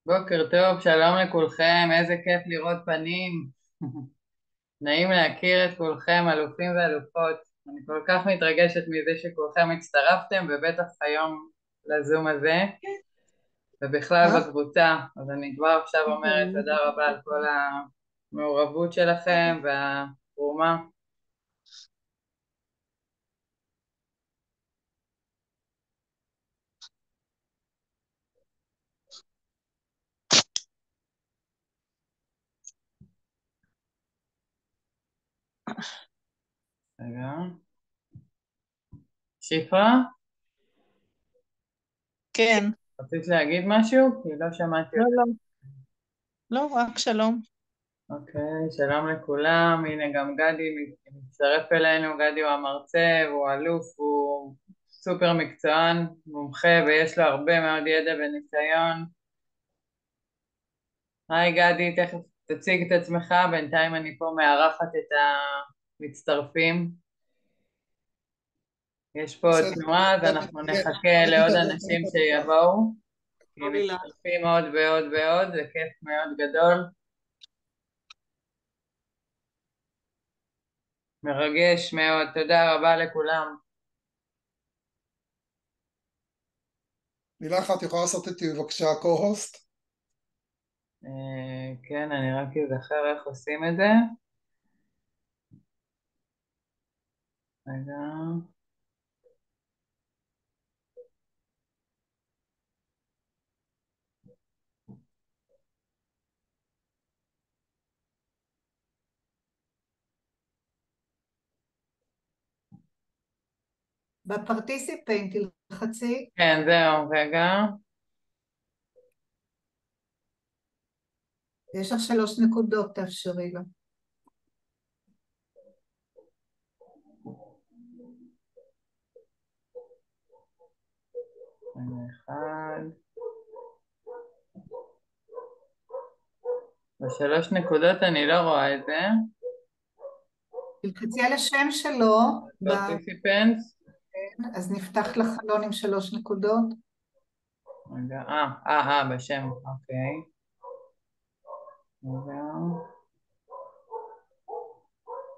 בוקר טוב, שלום לכולכם, איזה כיף לראות פנים. נעים להכיר את כולכם, אלופים ואלופות. אני כל כך מתרגשת מזה שכולכם הצטרפתם, ובטח היום לזום הזה, ובכלל אה? בקבוצה. אז אני כבר עכשיו אומרת תודה רבה על כל המעורבות שלכם והתרומה. רגע. שפרה, כן. רצית להגיד משהו? כי לא שמעתי לא, אותך. לא. לא, רק שלום. אוקיי, שלום לכולם, הנה גם גדי מצטרף אלינו, גדי הוא המרצה, הוא אלוף, הוא סופר מקצוען, מומחה ויש לו הרבה מאוד ידע וניסיון. היי גדי, תכף תציג את עצמך, בינתיים אני פה מארחת את המצטרפים. יש פה עוד בסדר. תנועה, אז אנחנו נחכה לעוד אנשים שיבואו, כי אוי לה. מצטרפים עוד ועוד ועוד, זה כיף מאוד גדול, מרגש מאוד, תודה רבה לכולם. מילה אחת יכולה לעשות איתי בבקשה co-host? כן, אני רק אזכר איך עושים את זה. רגע. בפרטיסיפנט תלחצי, כן, זהו, רגע. יש לך 3 נקודות, תאפשרי לה. רגע אחד. בשלוש נקודות אני לא רואה את זה. תלחצי על השם שלו, פרטיסיפנטס. אז נפתח לך חלון עם 3 נקודות. רגע, בשם, אוקיי. רגע.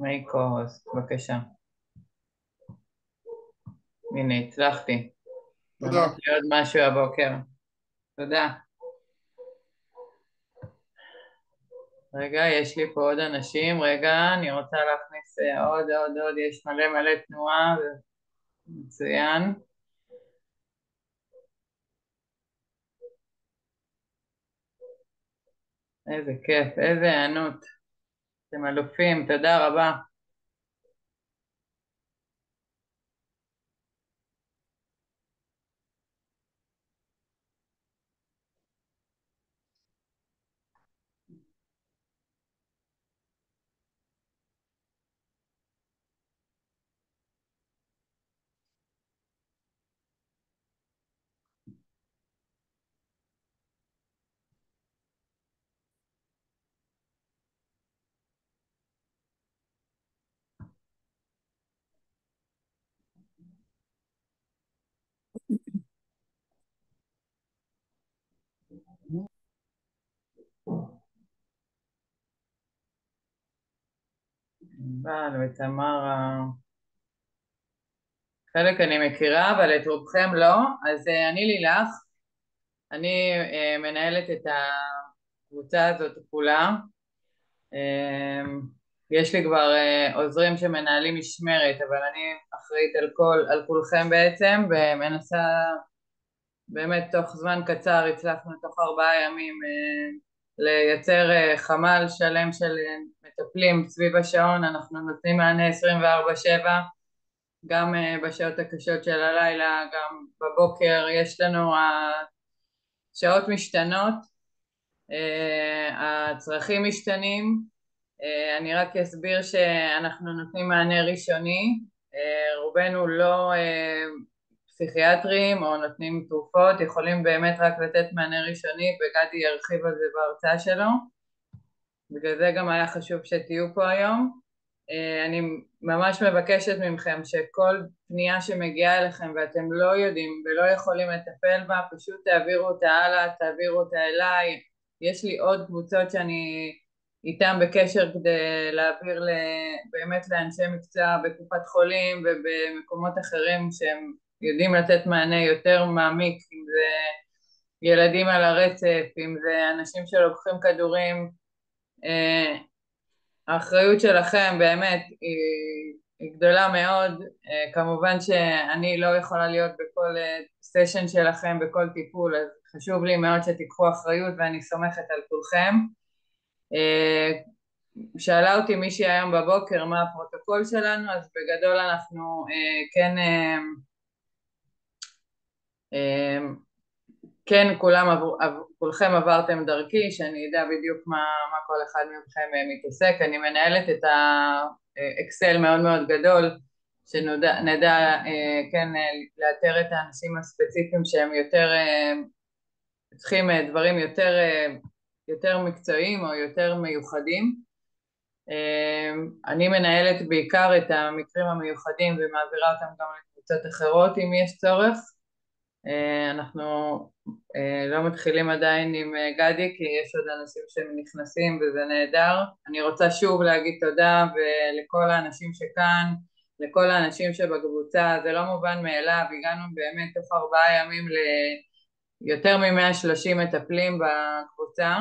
מי קורס, בבקשה. הנה, הצלחתי. תודה. למדתי עוד משהו הבוקר. תודה. רגע, יש לי פה עוד אנשים. רגע, אני רוצה להכניס עוד, יש מלא מלא תנועה. מצוין. איזה כיף, איזה הענות. אתם אלופים, תודה רבה. ענבל ותמרה. חלק אני מכירה, אבל את רובכם לא. אז אני לילך, אני מנהלת את הקבוצה הזאת כולה. אה, יש לי כבר עוזרים שמנהלים משמרת, אבל אני אחראית על כולכם בעצם, ומנסה באמת תוך זמן קצר, הצלחנו תוך 4 ימים לייצר חמ"ל שלם של מטפלים סביב השעון. אנחנו נותנים מענה 24/7, גם בשעות הקשות של הלילה, גם בבוקר. יש לנו השעות משתנות, הצרכים משתנים. אני רק אסביר שאנחנו נותנים מענה ראשוני, רובנו לא פסיכיאטרים או נותנים תרופות, יכולים באמת רק לתת מענה ראשוני, וגדי ירחיב על זה בהרצאה שלו. בגלל זה גם היה חשוב שתהיו פה היום. אני ממש מבקשת מכם שכל פנייה שמגיעה אליכם ואתם לא יודעים ולא יכולים לטפל בה, פשוט תעבירו אותה הלאה, תעבירו אותה אליי. יש לי עוד קבוצות שאני איתם בקשר כדי להעביר באמת לאנשי מקצוע בקופת חולים ובמקומות אחרים שהם יודעים לתת מענה יותר מעמיק, אם זה ילדים על הרצף, אם זה אנשים שלוקחים כדורים. האחריות שלכם באמת היא גדולה מאוד. כמובן שאני לא יכולה להיות בכל סשן שלכם, בכל טיפול, אז חשוב לי מאוד שתיקחו אחריות ואני סומכת על כולכם. שאלה אותי מישהי היום בבוקר מה הפרוטוקול שלנו, אז בגדול אנחנו כן כן, כולכם עברתם דרכי, שאני אדע בדיוק מה כל אחד מכם מתעסק. אני מנהלת את האקסל מאוד מאוד גדול, שנדע כן לאתר את האנשים הספציפיים שהם יותר צריכים דברים יותר מקצועיים או יותר מיוחדים. אני מנהלת בעיקר את המקרים המיוחדים ומעבירה אותם גם לקבוצות אחרות אם יש צורך. אנחנו לא מתחילים עדיין עם גדי כי יש עוד אנשים שנכנסים וזה נהדר. אני רוצה שוב להגיד תודה ולכל האנשים שכאן, לכל האנשים שבקבוצה, זה לא מובן מאליו, הגענו באמת תוך 4 ימים ליותר מ-130 מטפלים בקבוצה.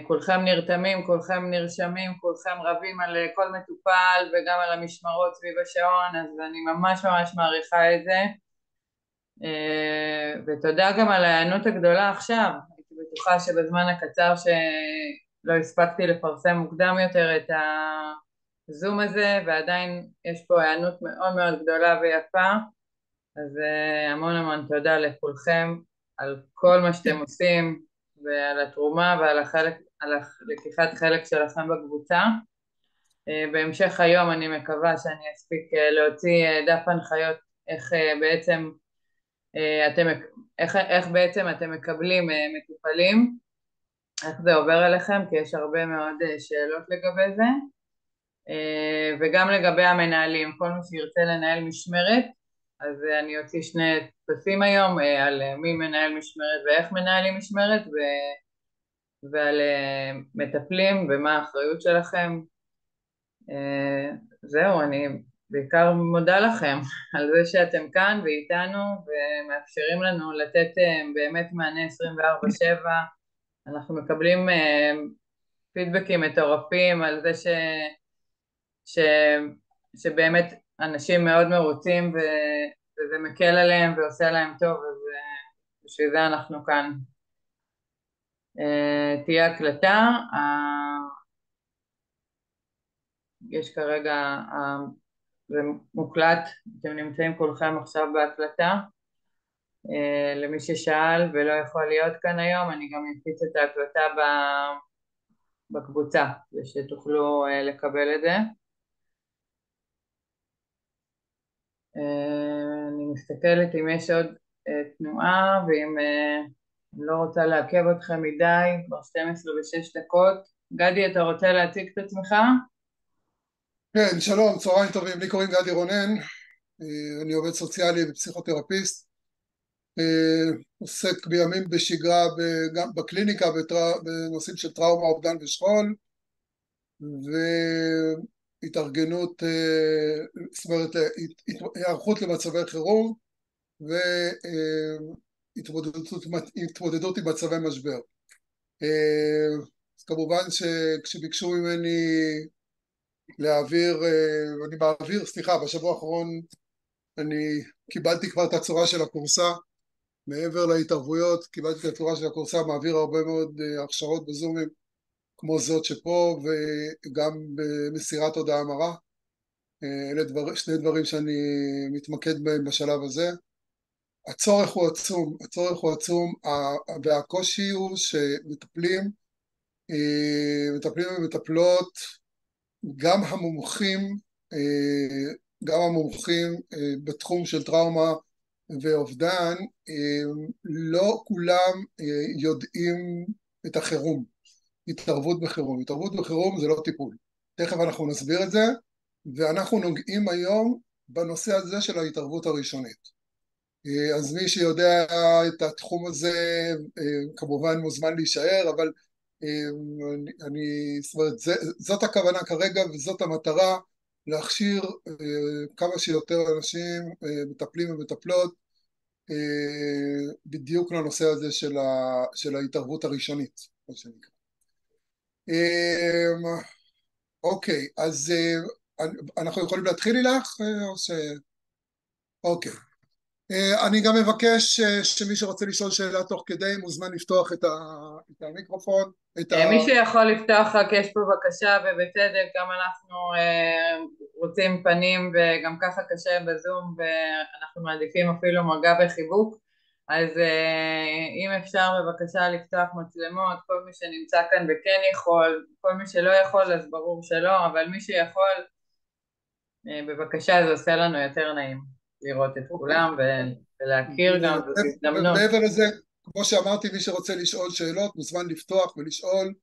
כולכם נרתמים, כולכם נרשמים, כולכם רבים על כל מטופל וגם על המשמרות סביב השעון, אז אני ממש ממש מעריכה את זה. ותודה גם על ההיענות הגדולה עכשיו. הייתי בטוחה שבזמן הקצר שלא הספקתי לפרסם מוקדם יותר את הזום הזה, ועדיין יש פה היענות מאוד מאוד גדולה ויפה, אז המון המון תודה לכולכם על כל מה שאתם עושים ועל התרומה ועל לקיחת חלק שלכם בקבוצה. בהמשך היום אני מקווה שאני אספיק להוציא דף הנחיות איך בעצם איך בעצם אתם מקבלים מטופלים, איך זה עובר אליכם, כי יש הרבה מאוד שאלות לגבי זה, וגם לגבי המנהלים, כל מי שירצה לנהל משמרת, אז אני אוציא 2 טפסים היום על מי מנהל משמרת ואיך מנהלים משמרת, ועל מטפלים ומה האחריות שלכם. זהו, אני בעיקר מודה לכם על זה שאתם כאן ואיתנו ומאפשרים לנו לתת באמת מענה 24/7. אנחנו מקבלים פידבקים מטורפים על זה ש... שבאמת אנשים מאוד מרוצים וזה מקל עליהם ועושה להם טוב, אז בשביל זה אנחנו כאן. תהיה הקלטה, יש כרגע, זה מוקלט, אתם נמצאים כולכם עכשיו בהקלטה. למי ששאל ולא יכול להיות כאן היום, אני גם אפיץ את ההקלטה בקבוצה, ושתוכלו לקבל את זה. אני מסתכלת אם יש עוד תנועה, ואם לא רוצה לעכב אתכם מדי, כבר 12:06. גדי, אתה רוצה להציג את עצמך? כן, שלום, צהריים טובים, לי קוראים גדי רונן, אני עובד סוציאלי ופסיכותרפיסט, עוסק בימים בשגרה גם בקליניקה בנושאים של טראומה, אובדן ושכול, והתארגנות, זאת אומרת, היערכות למצבי חירום והתמודדות עם מצבי משבר. אז כמובן שכשביקשו ממני בשבוע האחרון אני קיבלתי כבר את הצורה של הקורסה, מעבר להתערבויות קיבלתי את הצורה של הקורסה, מעביר הרבה מאוד הכשרות בזומים כמו זאת שפה, וגם במסירת הודעה המרה. אלה 2 דברים שאני מתמקד בהם בשלב הזה. הצורך הוא עצום, והקושי הוא שמטפלים ומטפלות, גם המומחים בתחום של טראומה ואובדן, לא כולם יודעים את החירום, התערבות בחירום זה לא טיפול. תכף אנחנו נסביר את זה, ואנחנו נוגעים היום בנושא הזה של ההתערבות הראשונית. אז מי שיודע את התחום הזה כמובן מוזמן להישאר, אבל זאת אומרת, זאת הכוונה כרגע וזאת המטרה, להכשיר כמה שיותר אנשים, מטפלים ומטפלות, בדיוק לנושא הזה של ההתערבות הראשונית, מה שנקרא. אוקיי, אז אנחנו יכולים להתחיל לילך? אוקיי. אני גם מבקש שמי שרוצה לשאול שאלה תוך כדי מוזמן לפתוח את המיקרופון. מי שיכול לפתוח רק יש פה בבקשה, ובצדק גם אנחנו רוצים פנים וגם ככה קשה בזום ואנחנו מעדיפים אפילו מגע וחיבוק, אז אם אפשר בבקשה לפתוח מצלמות, כל מי שנמצא כאן וכן יכול, כל מי שלא יכול אז ברור שלא, אבל מי שיכול בבקשה, זה עושה לנו יותר נעים לראות את כולם ולהכיר גם, זאת הזדמנות. מעבר לזה, כמו שאמרתי, מי שרוצה לשאול שאלות מוזמן לפתוח ולשאול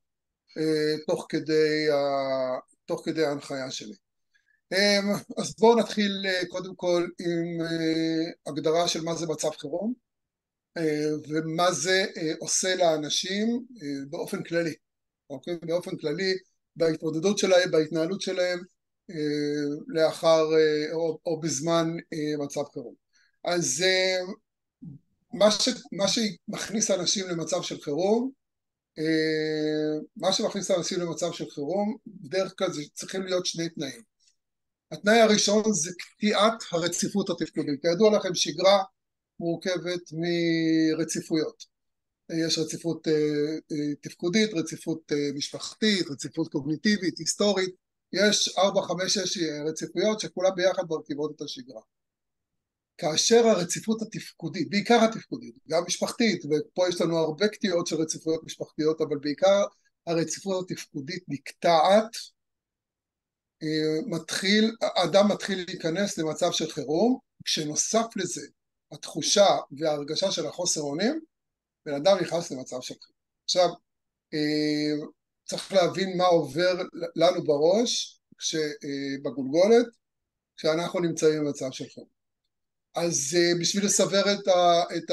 תוך כדי ההנחיה שלי. אז בואו נתחיל קודם כל עם הגדרה של מה זה מצב חירום ומה זה עושה לאנשים באופן כללי, אוקיי? באופן כללי בהתמודדות שלהם, בהתנהלות שלהם לאחר או בזמן מצב חירום. אז מה שמכניס אנשים למצב של חירום, בדרך כלל זה צריכים להיות שני תנאים. התנאי הראשון זה קטיעת הרציפות התפקודית. כידוע לכם, שגרה מורכבת מרציפויות. יש רציפות תפקודית, רציפות משפחתית, רציפות קוגניטיבית, היסטורית. יש 4, 5, 6 רציפויות שכולם ביחד מרכיבות את השגרה. כאשר הרציפות התפקודית, בעיקר התפקודית, גם משפחתית, ופה יש לנו הרבה קטיעות של רציפויות משפחתיות, אבל בעיקר הרציפות התפקודית נקטעת, האדם מתחיל להיכנס למצב של חירום, כשנוסף לזה התחושה וההרגשה של החוסר אונים, בן אדם נכנס למצב של חירום. עכשיו, צריך להבין מה עובר לנו בראש בגולגולת כשאנחנו נמצאים במצב של חירום. אז בשביל לסבר את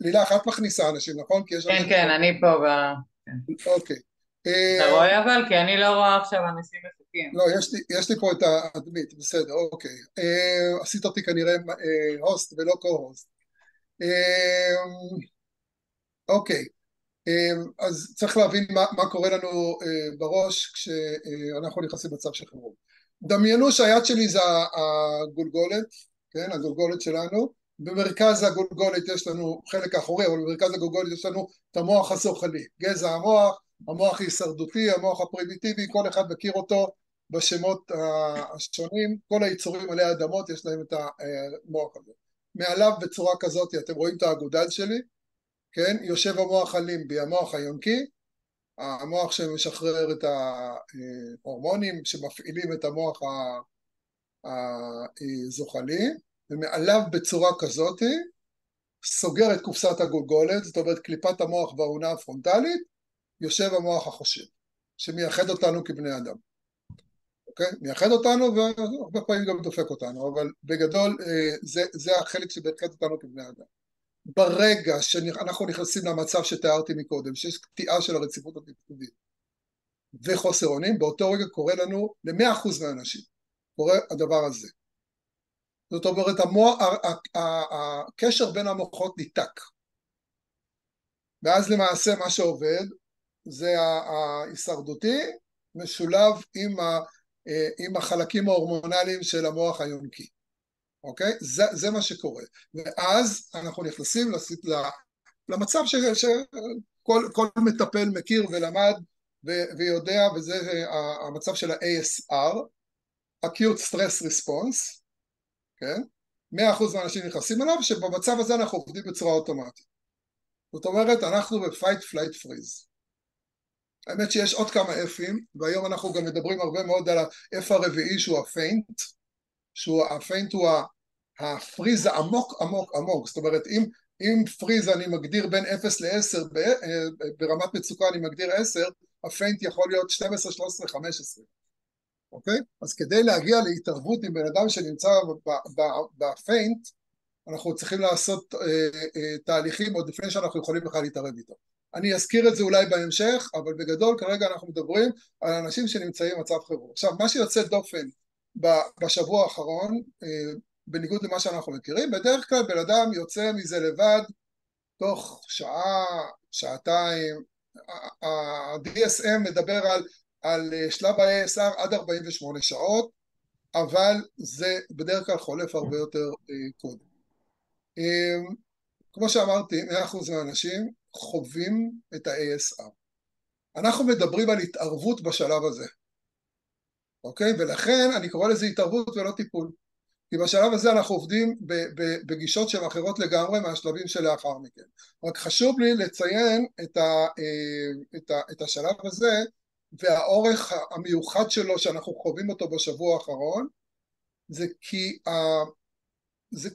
לילך, את מכניסה אנשים, נכון? כן, כן, אני פה אוקיי. אתה רואה אבל? כי אני לא רואה עכשיו אנשים מחכים. לא, יש לי פה את האדמית, בסדר, אוקיי. עשית אותי כנראה הוסט ולא קו-הוסט. אוקיי. אז צריך להבין מה קורה לנו בראש כשאנחנו נכנסים למצב של חירום. דמיינו שהיד שלי זה הגולגולת, כן, הגולגולת שלנו, במרכז הגולגולת יש לנו חלק אחורי, אבל במרכז הגולגולת יש לנו את המוח הזוחלי, גזע המוח, המוח ההישרדותי, המוח הפרימיטיבי, כל אחד מכיר אותו בשמות השונים, כל היצורים עלי האדמות יש להם את המוח הזה. מעליו בצורה כזאת, אתם רואים את האגודל שלי, כן, יושב המוח הלימבי, המוח היונקי, המוח שמשחרר את ההורמונים שמפעילים את המוח הזוחלי, ומעליו בצורה כזאת סוגר את קופסת הגולגולת, זאת אומרת קליפת המוח והאונה הפרונטלית, יושב המוח החושב, שמייחד אותנו כבני אדם. אוקיי? מייחד אותנו והרבה פעמים גם דופק אותנו, אבל בגדול זה החלק שמייחד אותנו כבני אדם. ברגע שאנחנו נכנסים למצב שתיארתי מקודם, שיש קטיעה של הרציפות התפקודית וחוסר אונים, באותו רגע קורה לנו ל100% מהאנשים, קורה הדבר הזה. זאת אומרת, הקשר בין המוחות ניתק. ואז למעשה מה שעובד זה ההישרדותי משולב עם החלקים ההורמונליים של המוח היונקי. אוקיי? זה מה שקורה. ואז אנחנו נכנסים למצב שכל מטפל מכיר ולמד ויודע, וזה המצב של ה-ASR, Acute Stress Response, כן? 100% מהאנשים נכנסים אליו, שבמצב הזה אנחנו עובדים בצורה אוטומטית. זאת אומרת, אנחנו ב-Fight, Flight, Freeze. האמת שיש עוד כמה F'ים, והיום אנחנו גם מדברים הרבה מאוד על ה-F הרביעי שהוא ה-Faint, הפיינט הוא הפריז העמוק עמוק עמוק, זאת אומרת אם פריז אני מגדיר בין 0 ל-10, ברמת מצוקה אני מגדיר 10, הפיינט יכול להיות 12, 13, 15, אוקיי? אז כדי להגיע להתערבות עם בן אדם שנמצא בפיינט, אנחנו צריכים לעשות תהליכים עוד לפני שאנחנו יכולים בכלל להתערב איתו. אני אזכיר את זה אולי בהמשך, אבל בגדול כרגע אנחנו מדברים על אנשים שנמצאים במצב חירום. עכשיו, מה שיוצא דופן בשבוע האחרון, בניגוד למה שאנחנו מכירים, בדרך כלל בן אדם יוצא מזה לבד תוך שעה, שעתיים. ה-DSM מדבר על שלב ה-ASR עד 48 שעות, אבל זה בדרך כלל חולף הרבה יותר קודם. כמו שאמרתי, 100% מהאנשים חווים את ה-ASR. אנחנו מדברים על התערבות בשלב הזה, אוקיי? ולכן אני קורא לזה התערבות ולא טיפול. כי בשלב הזה אנחנו עובדים בגישות שהן אחרות לגמרי מהשלבים שלאחר מכן. רק חשוב לי לציין את השלב הזה והאורך המיוחד שלו שאנחנו חווים אותו בשבוע האחרון, זה כי זה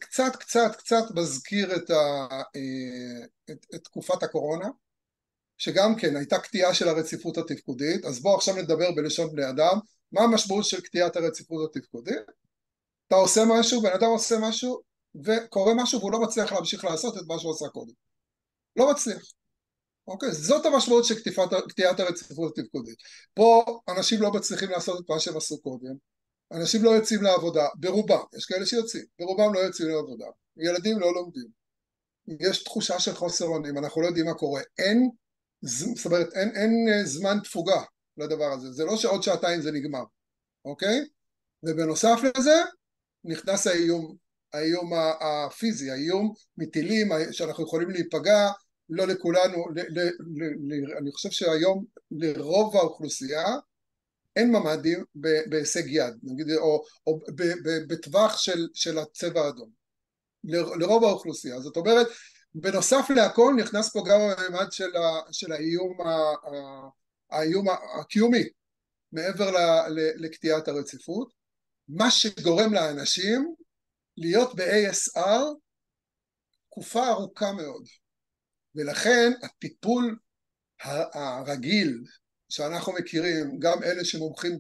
קצת מזכיר את תקופת הקורונה, שגם כן הייתה קטיעה של הרציפות התפקודית. אז בואו עכשיו נדבר בלשון בני אדם. מה המשמעות של קטיעת הרציפות התפקודית? אתה עושה משהו, בן אדם עושה משהו וקורה משהו והוא לא מצליח להמשיך לעשות את מה שהוא עשה קודם. לא מצליח. אוקיי? זאת המשמעות של קטיעת הרציפות התפקודית. פה אנשים לא מצליחים לעשות את מה שהם עשו קודם. אנשים לא יוצאים לעבודה, ברובם, יש כאלה שיוצאים, ברובם לא יוצאים לעבודה. ילדים לא לומדים. יש תחושה של חוסר אונים, אנחנו לא יודעים מה קורה. זאת אומרת, אין זמן תפוגה לדבר הזה. זה לא שעוד שעתיים זה נגמר. אוקיי? ובנוסף לזה, נכנס האיום הפיזי, האיום מטילים שאנחנו יכולים להיפגע, לא לכולנו, אני חושב שהיום לרוב האוכלוסייה אין ממדים בהישג יד, נגיד, או בטווח של הצבע האדום, לרוב האוכלוסייה. זאת אומרת, בנוסף להכל נכנס פה גם הממד של האיום הקיומי, מעבר לקטיעת הרציפות, מה שגורם לאנשים להיות ב-ASR תקופה ארוכה מאוד. ולכן הטיפול הרגיל שאנחנו מכירים, גם אלה שמומחים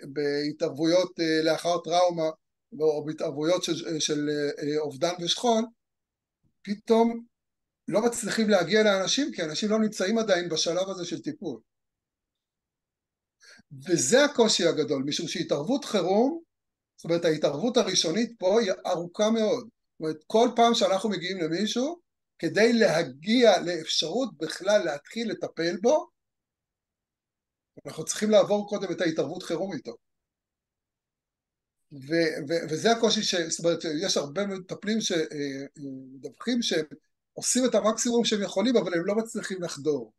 בהתערבויות לאחר טראומה, או בהתערבויות של אובדן ושכול, פתאום לא מצליחים להגיע לאנשים, כי אנשים לא נמצאים עדיין בשלב הזה של טיפול. וזה הקושי הגדול, משום שהתערבות חירום, זאת אומרת ההתערבות הראשונית פה היא ארוכה מאוד. זאת אומרת, כל פעם שאנחנו מגיעים למישהו, כדי להגיע לאפשרות בכלל להתחיל לטפל בו, אנחנו צריכים לעבור קודם את ההתערבות חירום איתו. וזה הקושי, זאת אומרת, יש הרבה מטפלים שמדווחים שהם עושים את המקסימום שהם יכולים, אבל הם לא מצליחים לחדור.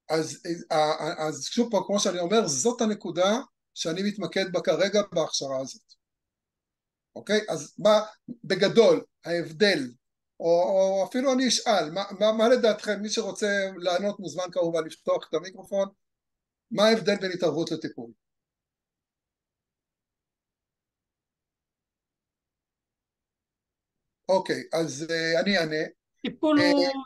אז שוב פה, כמו שאני אומר, זאת הנקודה שאני מתמקד בה כרגע בהכשרה הזאת. אוקיי? אז מה בגדול ההבדל, או אפילו אני אשאל, מה לדעתכם, מי שרוצה לענות מוזמן כמובן לפתוח את המיקרופון, מה ההבדל בין התערבות לטיפול? אוקיי, אז אני אענה.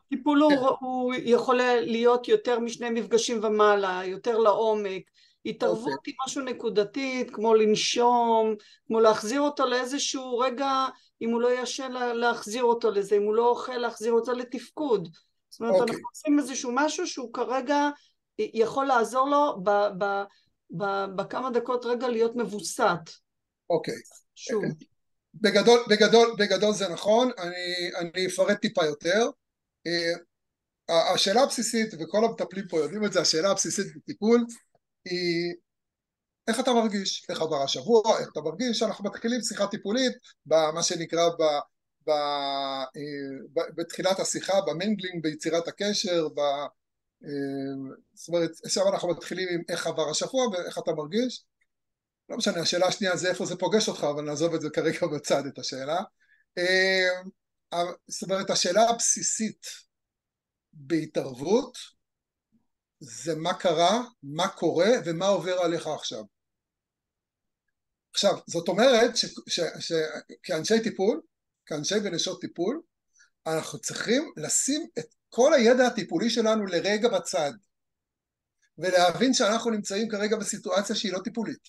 טיפול הוא יכול להיות יותר משני מפגשים ומעלה, יותר לעומק. התערבות היא משהו נקודתית, כמו לנשום, כמו להחזיר אותו לאיזשהו רגע, אם הוא לא ישן להחזיר אותו לזה, אם הוא לא אוכל להחזיר אותו לתפקוד. זאת אומרת, אנחנו עושים איזשהו משהו שהוא כרגע יכול לעזור לו בכמה דקות רגע להיות מבוסת. אוקיי. שוב. בגדול זה נכון, אני אפרט טיפה יותר. השאלה הבסיסית, וכל המטפלים פה יודעים את זה, השאלה הבסיסית בטיפול היא איך אתה מרגיש, איך עבר השבוע, איך אתה מרגיש. אנחנו מתחילים שיחה טיפולית במה שנקרא בתחילת השיחה, במנגלינג, ביצירת הקשר, זאת אומרת, עכשיו אנחנו מתחילים עם איך עבר השבוע ואיך אתה מרגיש. לא משנה, השאלה השנייה זה איפה זה פוגש אותך, אבל נעזוב את זה כרגע בצד, את השאלה. זאת אומרת, השאלה הבסיסית בהתערבות זה מה קרה, מה קורה ומה עובר עליך עכשיו. עכשיו, זאת אומרת שכאנשי טיפול, כאנשי ונשות טיפול, אנחנו צריכים לשים את כל הידע הטיפולי שלנו לרגע בצד. ולהבין שאנחנו נמצאים כרגע בסיטואציה שהיא לא טיפולית,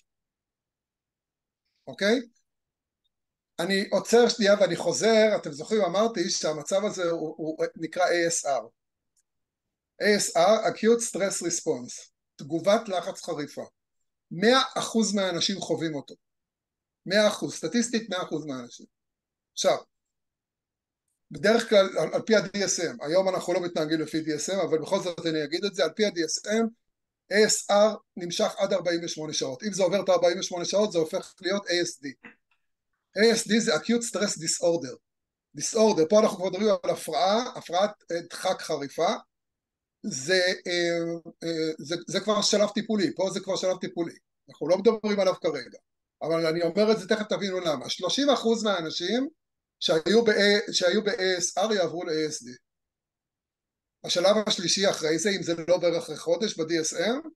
אוקיי? אני עוצר שנייה ואני חוזר, אתם זוכרים, אמרתי שהמצב הזה הוא נקרא ASR. ASR, Acute Stress Response, תגובת לחץ חריפה. 100% מהאנשים חווים אותו. 100%, סטטיסטית 100% מהאנשים. עכשיו, בדרך כלל, על פי ה-DSM, היום אנחנו לא מתנהגים לפי DSM, אבל בכל זאת אני אגיד את זה, על פי ה-DSM, ASR נמשך עד 48 שעות. אם זה עובר את 48 שעות, זה הופך להיות ASD. ASD זה Acute Stress Disorder. Disorder, פה אנחנו כבר מדברים על הפרעת דחק חריפה, זה כבר שלב טיפולי, פה זה כבר שלב טיפולי. אנחנו לא מדברים עליו כרגע. אבל אני אומר את זה, תכף תבינו למה. 30% מהאנשים שהיו ב-ASR יעברו ל-ASD. השלב השלישי אחרי זה, אם זה לא עובר אחרי חודש ב-DSM,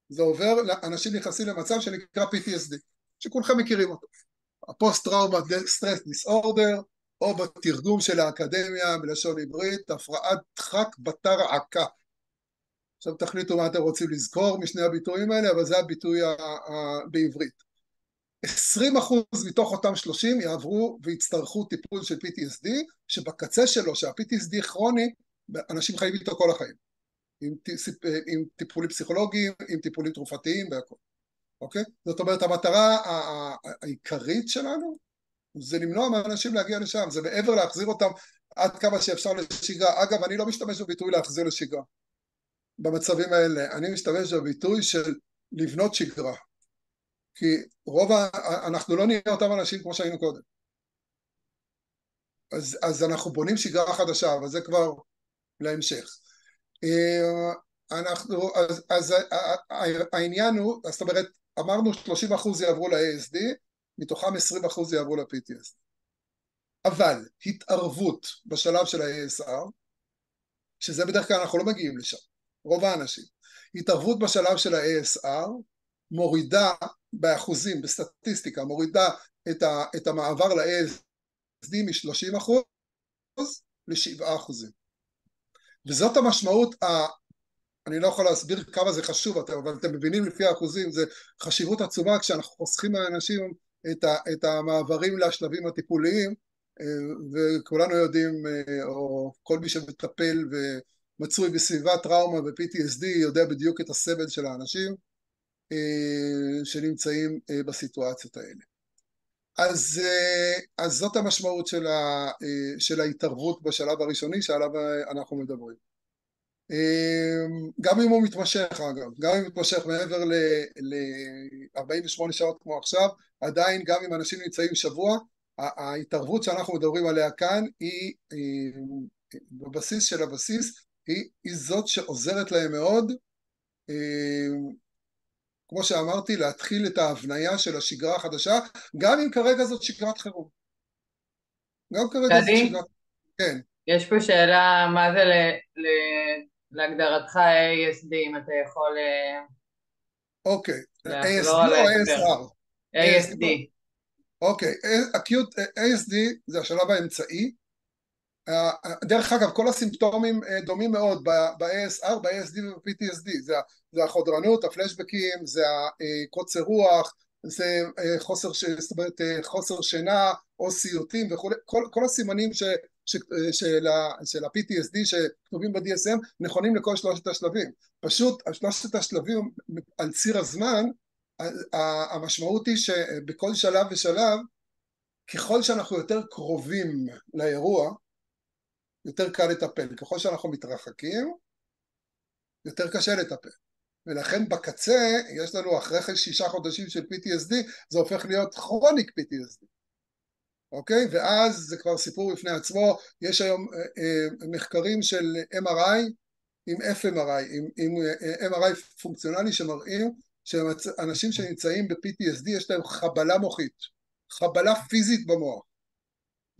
זה עובר, אנשים נכנסים למצב שנקרא PTSD, שכולכם מכירים אותו. הפוסט-טראומה סטרס דיסאורדר, או בתרגום של האקדמיה בלשון עברית, הפרעת דחק בתר עקה. עכשיו תחליטו מה אתם רוצים לזכור משני הביטויים האלה, אבל זה הביטוי בעברית. 20% מתוך אותם 30 יעברו ויצטרכו טיפול של PTSD, שבקצה שלו, שה-PTSD כרוני, אנשים חיים איתו כל החיים. עם טיפולים פסיכולוגיים, עם טיפולים תרופתיים והכל. אוקיי? זאת אומרת, המטרה העיקרית שלנו, זה למנוע מאנשים להגיע לשם, זה מעבר להחזיר אותם עד כמה שאפשר לשגרה. אגב, אני לא משתמש בביטוי להחזיר לשגרה. במצבים האלה, אני משתמש בביטוי של לבנות שגרה. כי אנחנו לא נהיה אותם אנשים כמו שהיינו קודם. אז אנחנו בונים שגרה חדשה, אבל זה כבר להמשך. אז העניין הוא, זאת אומרת, אמרנו 30% יעברו ל-ASD, מתוכם 20% יעברו ל-PTSD. אבל התערבות בשלב של ה-ASR, שזה בדרך כלל אנחנו לא מגיעים לשם, רוב האנשים, התערבות בשלב של ה-ASR מורידה באחוזים, בסטטיסטיקה, מורידה את המעבר ל-ASD מ-30% ל-7%. וזאת המשמעות, אני לא יכול להסביר כמה זה חשוב, אבל אתם מבינים לפי האחוזים, זה חשיבות עצומה כשאנחנו חוסכים מהאנשים את המעברים לשלבים הטיפוליים, וכולנו יודעים, או כל מי שמטפל ומצוי בסביבת טראומה ו-PTSD יודע בדיוק את הסבל של האנשים שנמצאים בסיטואציות האלה. אז זאת המשמעות של ההתערבות בשלב הראשוני שעליו אנחנו מדברים. גם אם הוא מתמשך אגב, גם אם הוא מתמשך מעבר ל-48 שעות כמו עכשיו, עדיין גם אם אנשים נמצאים שבוע, ההתערבות שאנחנו מדברים עליה כאן היא בבסיס של הבסיס, היא זאת שעוזרת להם מאוד, כמו שאמרתי, להתחיל את ההבניה של השגרה החדשה, גם אם כרגע זאת שגרת חירום. גם כרגע זאת שגרת... כן. יש פה שאלה, מה זה להגדרתך ASD, אם אתה יכול... אוקיי, ASD לא או ASR? ASD. אוקיי, ASD זה השלב האמצעי. דרך אגב, כל הסימפטומים דומים מאוד ב-ASR, ב-ASD וב-PTSD. זה החודרנות, הפלשבקים, זה הקוצר רוח, זה חוסר שינה או סיוטים וכו'. כל הסימנים של ה-PTSD שכתובים ב-DSM נכונים לכל שלושת השלבים. פשוט שלושת השלבים על ציר הזמן, המשמעות היא שבכל שלב ושלב, ככל שאנחנו יותר קרובים לאירוע, יותר קל לטפל. ככל שאנחנו מתרחקים, יותר קשה לטפל. ולכן בקצה, יש לנו אחרי 6 חודשים של PTSD, זה הופך להיות כרוניק PTSD. אוקיי? ואז זה כבר סיפור בפני עצמו. יש היום מחקרים של MRI עם FMRI, עם MRI פונקציונלי שמראים שאנשים שנמצאים ב-PTSD יש להם חבלה מוחית, חבלה פיזית במוח.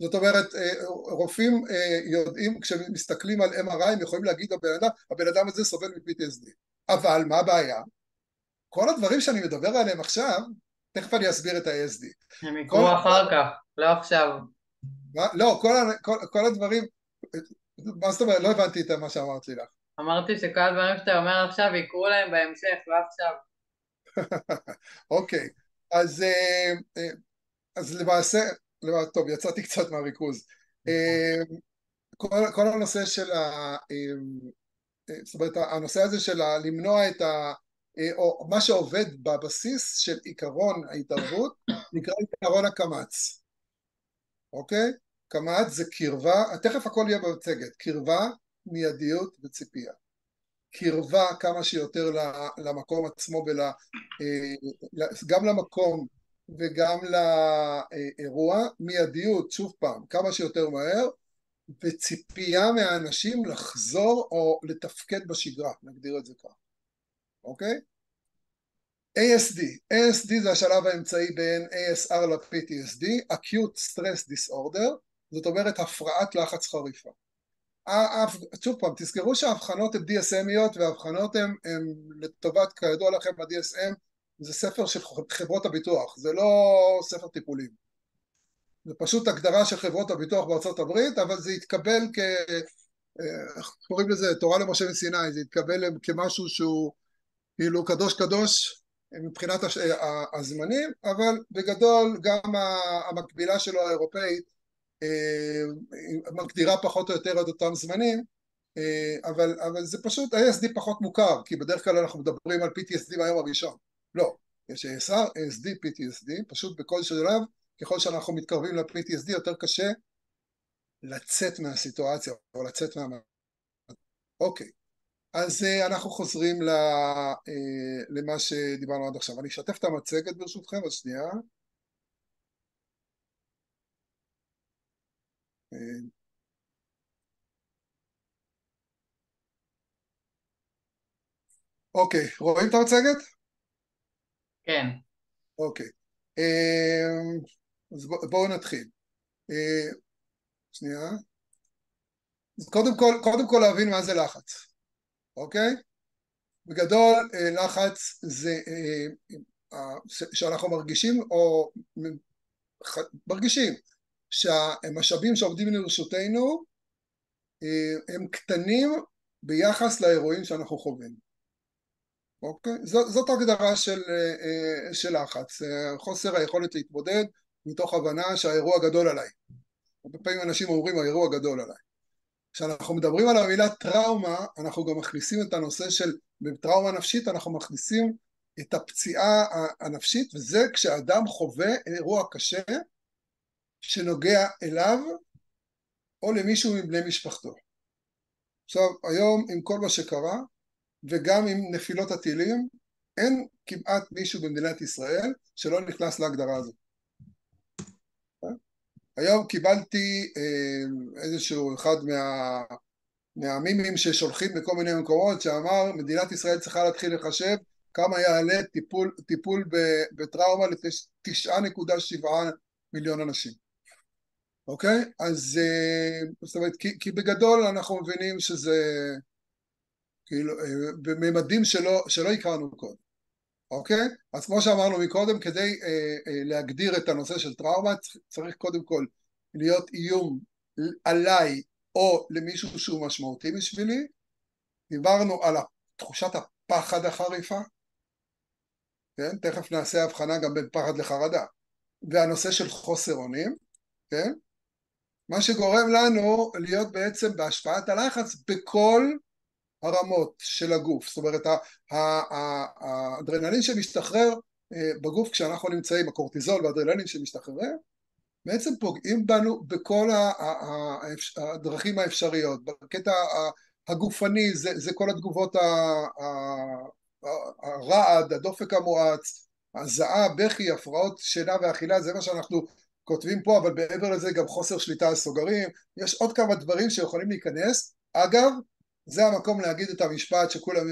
זאת אומרת, רופאים יודעים, כשמסתכלים על MRI, הם יכולים להגיד הבן אדם הזה סובל מ-PTSD. אבל מה הבעיה? כל הדברים שאני מדבר עליהם עכשיו, תכף אני אסביר את ה-ASD. הם יקרו אחר כך, לא עכשיו. לא, כל הדברים, מה זאת אומרת? לא הבנתי את מה שאמרתי לך. אמרתי שכל הדברים שאתה אומר עכשיו יקרו להם בהמשך, לא עכשיו. אוקיי, אז, אז למעשה, טוב, יצאתי קצת מהריכוז. כל הנושא של זאת אומרת, הנושא הזה של למנוע את או מה שעובד בבסיס של עיקרון ההתערבות, נקרא עיקרון הקמ"ץ, אוקיי? קמ"ץ זה קרבה, תכף הכל יהיה במצגת, קרבה, מיידיות וציפייה. קרבה כמה שיותר למקום עצמו, גם למקום וגם לאירוע, מיידיות, שוב פעם, כמה שיותר מהר, וציפייה מהאנשים לחזור או לתפקד בשגרה, נגדיר את זה כך, אוקיי? ASD זה השלב האמצעי בין ASR ל-PTSD, Acute Stress Disorder, זאת אומרת הפרעת לחץ חריפה. שוב פעם, תזכרו שההבחנות הן DSMיות, וההבחנות הן לטובת, כידוע לכם, ה-DSM זה ספר של חברות הביטוח, זה לא ספר טיפולים. זה פשוט הגדרה של חברות הביטוח בארצות הברית, אבל זה התקבל איך קוראים לזה, תורה למשה מסיני, זה התקבל כמשהו שהוא כאילו קדוש קדוש מבחינת הזמנים, אבל בגדול גם המקבילה שלו האירופאית מגדירה פחות או יותר עד אותם זמנים, אבל זה פשוט, ASD פחות מוכר, כי בדרך כלל אנחנו מדברים על PTSD מהיום הראשון. לא, יש ASR, ASD, PTSD, פשוט בכל שלב, ככל שאנחנו מתקרבים ל-PTSD יותר קשה לצאת מהסיטואציה, או לצאת אוקיי, אז אנחנו חוזרים למה שדיברנו עד עכשיו. אני אשתף את המצגת ברשותכם, אז שנייה. אוקיי, רואים את המצגת? כן. אוקיי, אז בואו נתחיל. שנייה. אז קודם כל להבין מה זה לחץ, אוקיי? בגדול לחץ זה שאנחנו מרגישים או מרגישים שהמשאבים שעומדים לרשותנו הם קטנים ביחס לאירועים שאנחנו חווים. אוקיי? זאת הגדרה של לחץ, חוסר היכולת להתמודד מתוך הבנה שהאירוע גדול עליי. הרבה פעמים אנשים אומרים האירוע גדול עליי. כשאנחנו מדברים על המילה טראומה, אנחנו גם מכניסים את הנושא של, בטראומה נפשית אנחנו מכניסים את הפציעה הנפשית, וזה כשאדם חווה אירוע קשה שנוגע אליו או למישהו מבני משפחתו. עכשיו, היום עם כל מה שקרה, וגם עם נפילות הטילים, אין כמעט מישהו במדינת ישראל שלא נכנס להגדרה הזאת. היום קיבלתי איזשהו אחד מהמימים ששולחים בכל מיני מקומות, שאמר מדינת ישראל צריכה להתחיל לחשב כמה יעלה טיפול בטראומה ל9.7 מיליון אנשים. אוקיי? אז זאת אומרת, כי בגדול אנחנו מבינים שזה כאילו בממדים שלא הכרנו קודם. אוקיי? אז כמו שאמרנו מקודם, כדי להגדיר את הנושא של טראומה, צריך קודם כל להיות איום עליי או למישהו שהוא משמעותי בשבילי. דיברנו על תחושת הפחד החריפה, כן? תכף נעשה הבחנה גם בין פחד לחרדה. והנושא של חוסר אונים, כן? מה שגורם לנו להיות בעצם בהשפעת הלחץ בכל הרמות של הגוף. זאת אומרת, האדרנלין שמשתחרר בגוף כשאנחנו נמצאים, הקורטיזול והאדרנלין שמשתחררים, בעצם פוגעים בנו בכל הדרכים האפשריות. בקטע הגופני זה כל התגובות הרעד, הדופק המואץ, הזעה, בכי, הפרעות שינה ואכילה, זה מה שאנחנו כותבים פה, אבל בעבר לזה גם חוסר שליטה על סוגרים. יש עוד כמה דברים שיכולים להיכנס. אגב, זה המקום להגיד את המשפט שכולם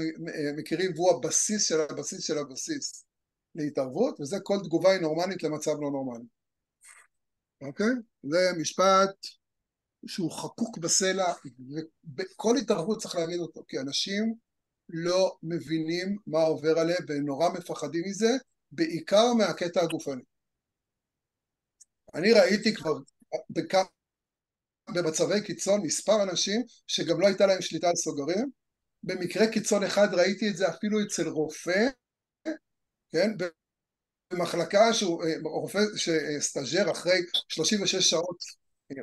מכירים, והוא הבסיס של הבסיס של הבסיס להתערבות, וזה כל תגובה היא נורמלית למצב לא נורמלי. אוקיי? זה משפט שהוא חקוק בסלע, ובכל התערבות צריך להגיד אותו, כי אנשים לא מבינים מה עובר עליהם, והם נורא מפחדים מזה, בעיקר מהקטע הגופני. אני ראיתי כבר במצבי קיצון מספר אנשים שגם לא הייתה להם שליטה על סוגרים, במקרה קיצון אחד ראיתי את זה אפילו אצל רופא, כן, במחלקה שהוא רופא סטאז'ר אחרי 36 שעות,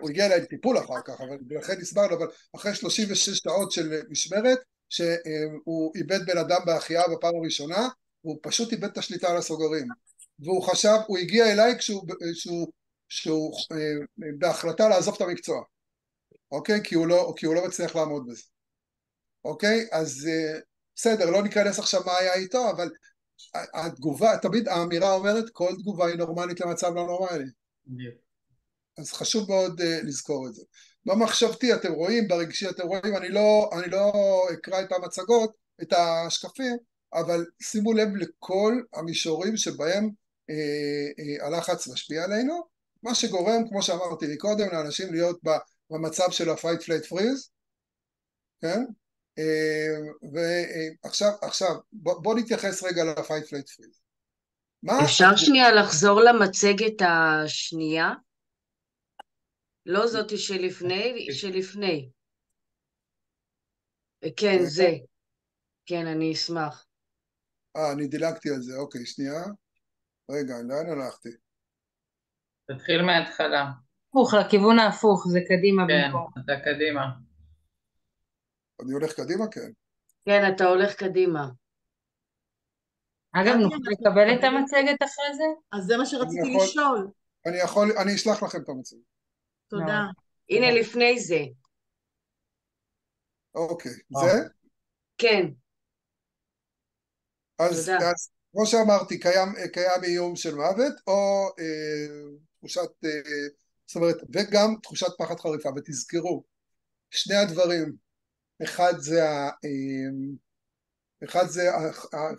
הוא הגיע אליי לטיפול אחר כך, אבל לכן הסברנו, אבל אחרי 36 שעות של משמרת, שהוא איבד בן אדם בהחייאה בפעם הראשונה, והוא פשוט איבד את השליטה על הסוגרים, והוא חשב, הוא הגיע אליי כשהוא בהחלטה לעזוב את המקצוע, אוקיי? כי הוא לא מצליח לעמוד בזה, אוקיי? אז בסדר, לא ניכנס עכשיו מה היה איתו, אבל התגובה, תמיד האמירה אומרת, כל תגובה היא נורמלית למצב לא נורמלי. אז חשוב מאוד לזכור את זה. במחשבתי אתם רואים, ברגשי אתם רואים, אני לא אקרא את המצגות, את השקפים, אבל שימו לב לכל המישורים שבהם הלחץ משפיע עלינו, מה שגורם, כמו שאמרתי קודם, לאנשים להיות במצב של ה-fight flight freeze, כן? ועכשיו בוא נתייחס רגע ל-fight flight freeze. אפשר שנייה לחזור למצגת השנייה? לא זאתי שלפני. כן, זה. כן, אני אשמח. אני דילגתי על זה, אוקיי, שנייה. רגע, לאן הלכתי? תתחיל מההתחלה. הפוך, לכיוון ההפוך, זה קדימה במקום. כן, אתה קדימה. אני הולך קדימה, כן. כן, אתה הולך קדימה. אגב, נוכל לקבל את המצגת אחרי זה? אז זה מה שרציתי לשאול. אני אשלח לכם את המצגת. תודה. הנה לפני זה. אוקיי, זה? כן. אז כמו שאמרתי, קיים איום של מוות, או תחושת, זאת אומרת, וגם תחושת פחד חריפה, ותזכרו, שני הדברים, אחד זה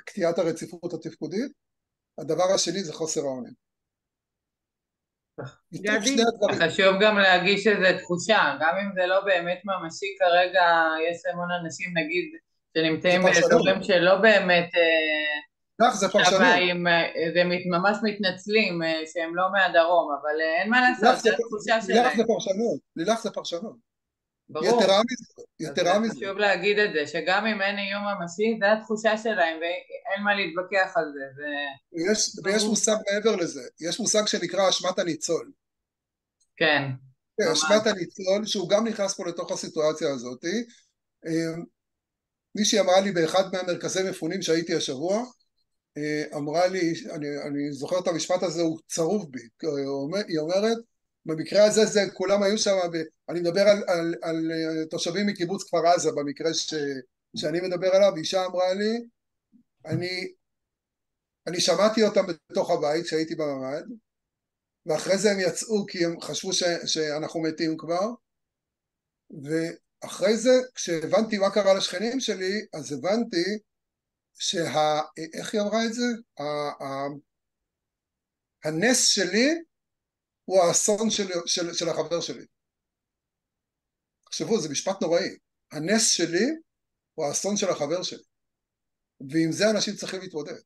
קטיעת הרציפות התפקודית, הדבר השני זה חוסר האונים. חשוב גם להגיש איזה תחושה, גם אם זה לא באמת ממשי כרגע, יש המון אנשים נגיד שנמצאים באזורים שלא באמת שבאים, ממש מתנצלים שהם לא מהדרום, אבל אין מה לעשות, זה התחושה שלהם. לילך זה פרשנות. ברור. יתרה מזה. חשוב להגיד את זה, שגם אם אין איום ממשי, זה התחושה שלהם, ואין מה להתווכח על זה. ויש מושג מעבר לזה, יש מושג שנקרא אשמת הניצול. כן. אשמת הניצול, שהוא גם נכנס פה לתוך הסיטואציה הזאת. מישהי אמרה לי באחד מהמרכזי מפונים שהייתי השבוע, אמרה לי, אני זוכר את המשפט הזה, הוא צרוב בי, היא אומרת, במקרה הזה כולם היו שם, אני מדבר על תושבים מקיבוץ כפר עזה, במקרה שאני מדבר עליו, אישה אמרה לי, אני שמעתי אותם בתוך הבית שהייתי בממ"ד, ואחרי זה הם יצאו כי הם חשבו שאנחנו מתים כבר, ואחרי זה כשהבנתי מה קרה לשכנים שלי, אז הבנתי איך היא אמרה את זה? הנס שלי הוא האסון של החבר שלי. תחשבו, זה משפט נוראי. הנס שלי הוא האסון של החבר שלי. ועם זה אנשים צריכים להתמודד.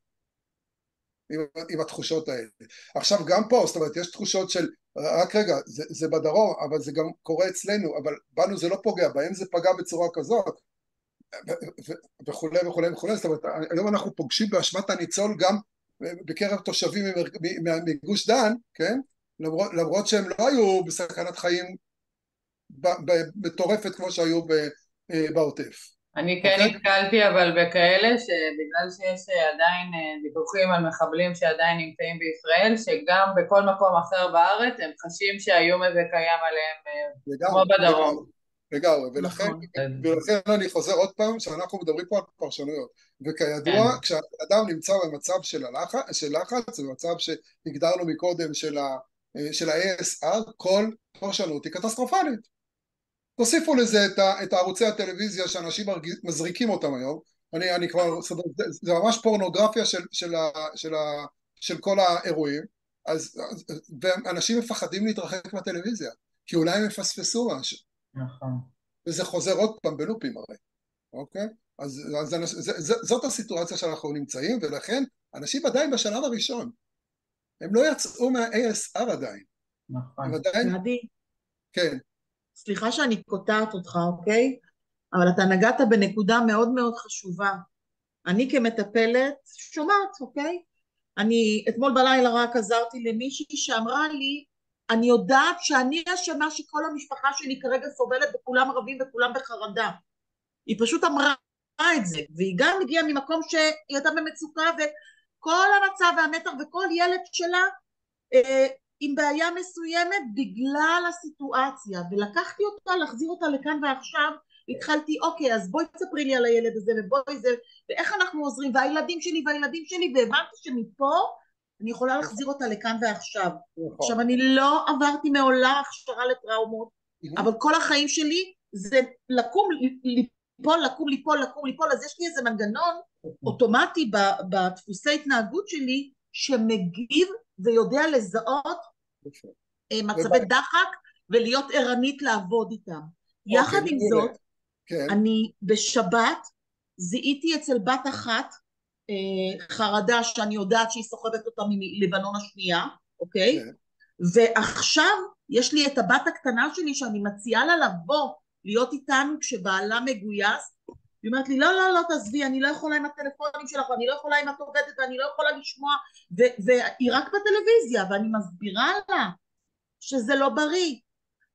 עם התחושות האלה. עכשיו גם פה, זאת אומרת, יש תחושות של, רק רגע, זה בדרום, אבל זה גם קורה אצלנו, אבל בנו זה לא פוגע, בהם זה פגע בצורה כזאת, וכולי וכולי וכולי. זאת אומרת, היום אנחנו פוגשים באשמת הניצול גם בקרב תושבים מגוש דן, כן? למרות שהם לא היו בסכנת חיים מטורפת כמו שהיו בעוטף. אני כן נתקלתי אבל בכאלה שבגלל שיש עדיין דיווחים על מחבלים שעדיין נמצאים בישראל, שגם בכל מקום אחר בארץ הם חשים שהאיום הזה קיים עליהם כמו בדרום. לגמרי, ולכן אני חוזר עוד פעם שאנחנו מדברים פה על פרשנויות, וכידוע כשאדם נמצא במצב של לחץ, במצב שהגדרנו מקודם של ה-ASR, כל פרשנות היא קטסטרופלית. תוסיפו לזה את ערוצי הטלוויזיה שאנשים מזריקים אותם היום, אני כבר, זה ממש פורנוגרפיה של כל האירועים, ואנשים מפחדים להתרחק מהטלוויזיה, כי אולי הם יפספסו משהו. נכון. וזה חוזר עוד פעם בלופים הרי, אוקיי? אז זאת הסיטואציה שאנחנו נמצאים, ולכן אנשים עדיין בשלב הראשון, הם לא יצאו מה-ASR עדיין. נכון. נדי. כן. סליחה שאני קוטעת אותך, אוקיי? אבל אתה נגעת בנקודה מאוד מאוד חשובה. אני כמטפלת שומעת, אוקיי? אני אתמול בלילה רק עזרתי למישהי שאמרה לי, אני יודעת שאני אשמה שכל המשפחה שלי כרגע סובלת וכולם רבים וכולם בחרדה. היא פשוט אמרה את זה, והיא גם הגיעה ממקום שהיא הייתה במצוקה, וכל המצב והמתח וכל ילד שלה עם בעיה מסוימת בגלל הסיטואציה, ולקחתי אותה, להחזיר אותה לכאן ועכשיו, התחלתי, אוקיי, אז בואי תספרי לי על הילד הזה, ובואי זה, ואיך אנחנו עוזרים, והילדים שלי, והבנתי שמפה אני יכולה להחזיר אותה לכאן ועכשיו. עכשיו, אני לא עברתי מעולם הכשרה לטראומות, אבל כל החיים שלי זה לקום, ליפול, אז יש לי איזה מנגנון אוטומטי בדפוסי התנהגות שלי, שמגיב ויודע לזהות מצבי דחק, ולהיות ערנית לעבוד איתם. יחד עם זאת, אני בשבת זיהיתי אצל בת אחת חרדה שאני יודעת שהיא סוחבת אותה מלבנון השנייה, אוקיי? ועכשיו יש לי את הבת הקטנה שלי שאני מציעה לה לבוא להיות איתנו כשבעלה מגויס, היא אומרת לי, לא, תעזבי, אני לא יכולה עם הטלפונים שלך, ואני לא יכולה עם את עובדת, ואני לא יכולה לשמוע, והיא רק בטלוויזיה, ואני מסבירה לה שזה לא בריא.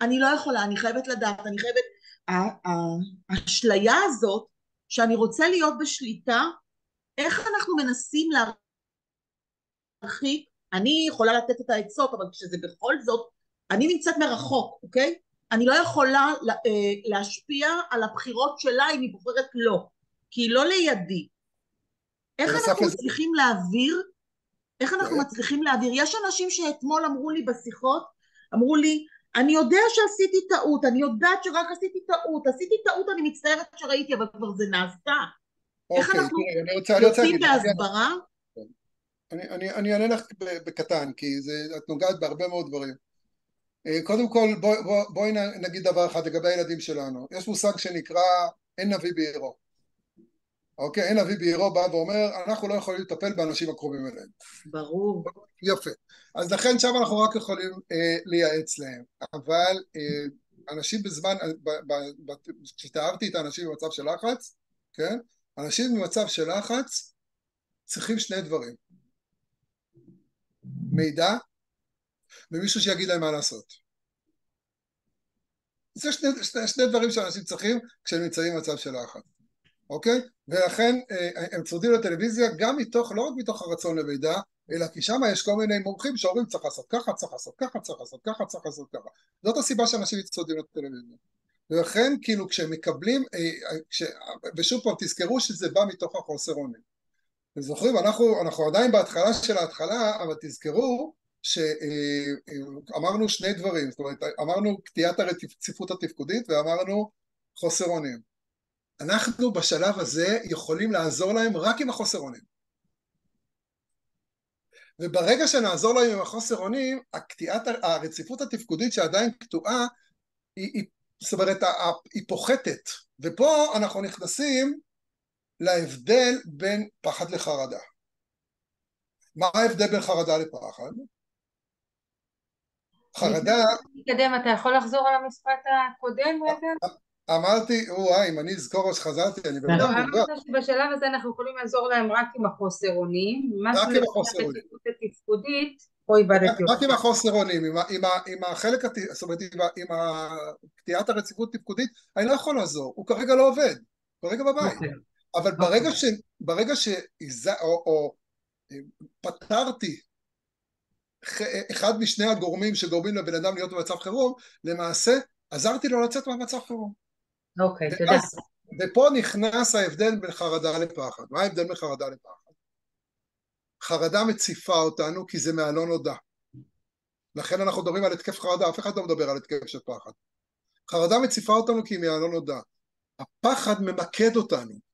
אני לא יכולה, אני חייבת לדעת, אני חייבת, האשליה הזאת, שאני רוצה להיות בשליטה, איך אנחנו מנסים להרחיק, אני יכולה לתת את העצות, אבל כשזה בכל זאת, אני נמצאת מרחוק, אוקיי? אני לא יכולה להשפיע על הבחירות שלה אם היא בוחרת לא, כי היא לא לידי. איך אנחנו מצליחים להעביר? יש אנשים שאתמול אמרו לי בשיחות, אמרו לי, אני יודע שעשיתי טעות, אני יודעת שרק עשיתי טעות, אני מצטערת שראיתי, אבל כבר זה נעשה. איך אנחנו יוצאים בהסברה? אני אענה לך בקטן, כי את נוגעת בהרבה מאוד דברים. קודם כל בואי נגיד דבר אחד לגבי הילדים שלנו. יש מושג שנקרא אין נביא בעירו. אוקיי, אין נביא בעירו בא ואומר אנחנו לא יכולים לטפל באנשים הקרובים אליהם. ברור. יפה. אז לכן שם אנחנו רק יכולים לייעץ להם. אבל אנשים בזמן, כשתיארתי את האנשים במצב של לחץ, כן? אנשים במצב של לחץ צריכים שני דברים. מידע ומישהו שיגיד להם מה לעשות. זה שני דברים שאנשים צריכים כשהם נמצאים במצב של לחץ. אוקיי? ולכן הם צורדים לטלוויזיה גם מתוך, לא רק מתוך הרצון למידע, אלא כי שם יש כל מיני מומחים שאומרים צריך לעשות ככה, צריך לעשות ככה, צריך לעשות ככה, צריך לעשות ככה. זאת הסיבה שאנשים צורדים לטלוויזיה. ולכן כאילו כשהם מקבלים, ושוב פעם תזכרו שזה בא מתוך החוסר אונים. אתם זוכרים, אנחנו עדיין בהתחלה של ההתחלה, אבל תזכרו שאמרנו שני דברים, זאת אומרת, אמרנו קטיעת הרציפות התפקודית ואמרנו חוסר אונים. אנחנו בשלב הזה יכולים לעזור להם רק עם החוסר אונים. וברגע שנעזור להם עם החוסר אונים, הקטיעת הרציפות התפקודית שעדיין קטועה, זאת אומרת, היא פוחתת. ופה אנחנו נכנסים להבדל בין פחד לחרדה. מה ההבדל בין חרדה לפחד? חרדה... מתקדם, אתה יכול לחזור על המשפט הקודם רגע? אמרתי, אם אני אזכור או שחזרתי, אני באמת... אמרת שבשלב הזה אנחנו יכולים לעזור להם רק עם החוסר אונים, רק עם החוסר אונים. התפקודית, או איבדתי אותה. רק עם החוסר אונים, עם החלק, זאת אומרת, עם קטיעת הרציפות תפקודית, אני לא יכול לעזור, הוא כרגע לא עובד, כרגע בבית. אבל ברגע פתרתי אחד משני הגורמים שגורמים לבן אדם להיות במצב חירום, למעשה עזרתי לו לצאת מהמצב חירום. אוקיי, תודה. ופה נכנס ההבדל בין חרדה לפחד. מה ההבדל בין חרדה לפחד? חרדה מציפה אותנו כי זה מהלא נודע. לכן אנחנו מדברים על התקף חרדה, אף אחד לא מדבר על התקף של פחד. חרדה מציפה אותנו כי היא מהלא נודע. הפחד ממקד אותנו.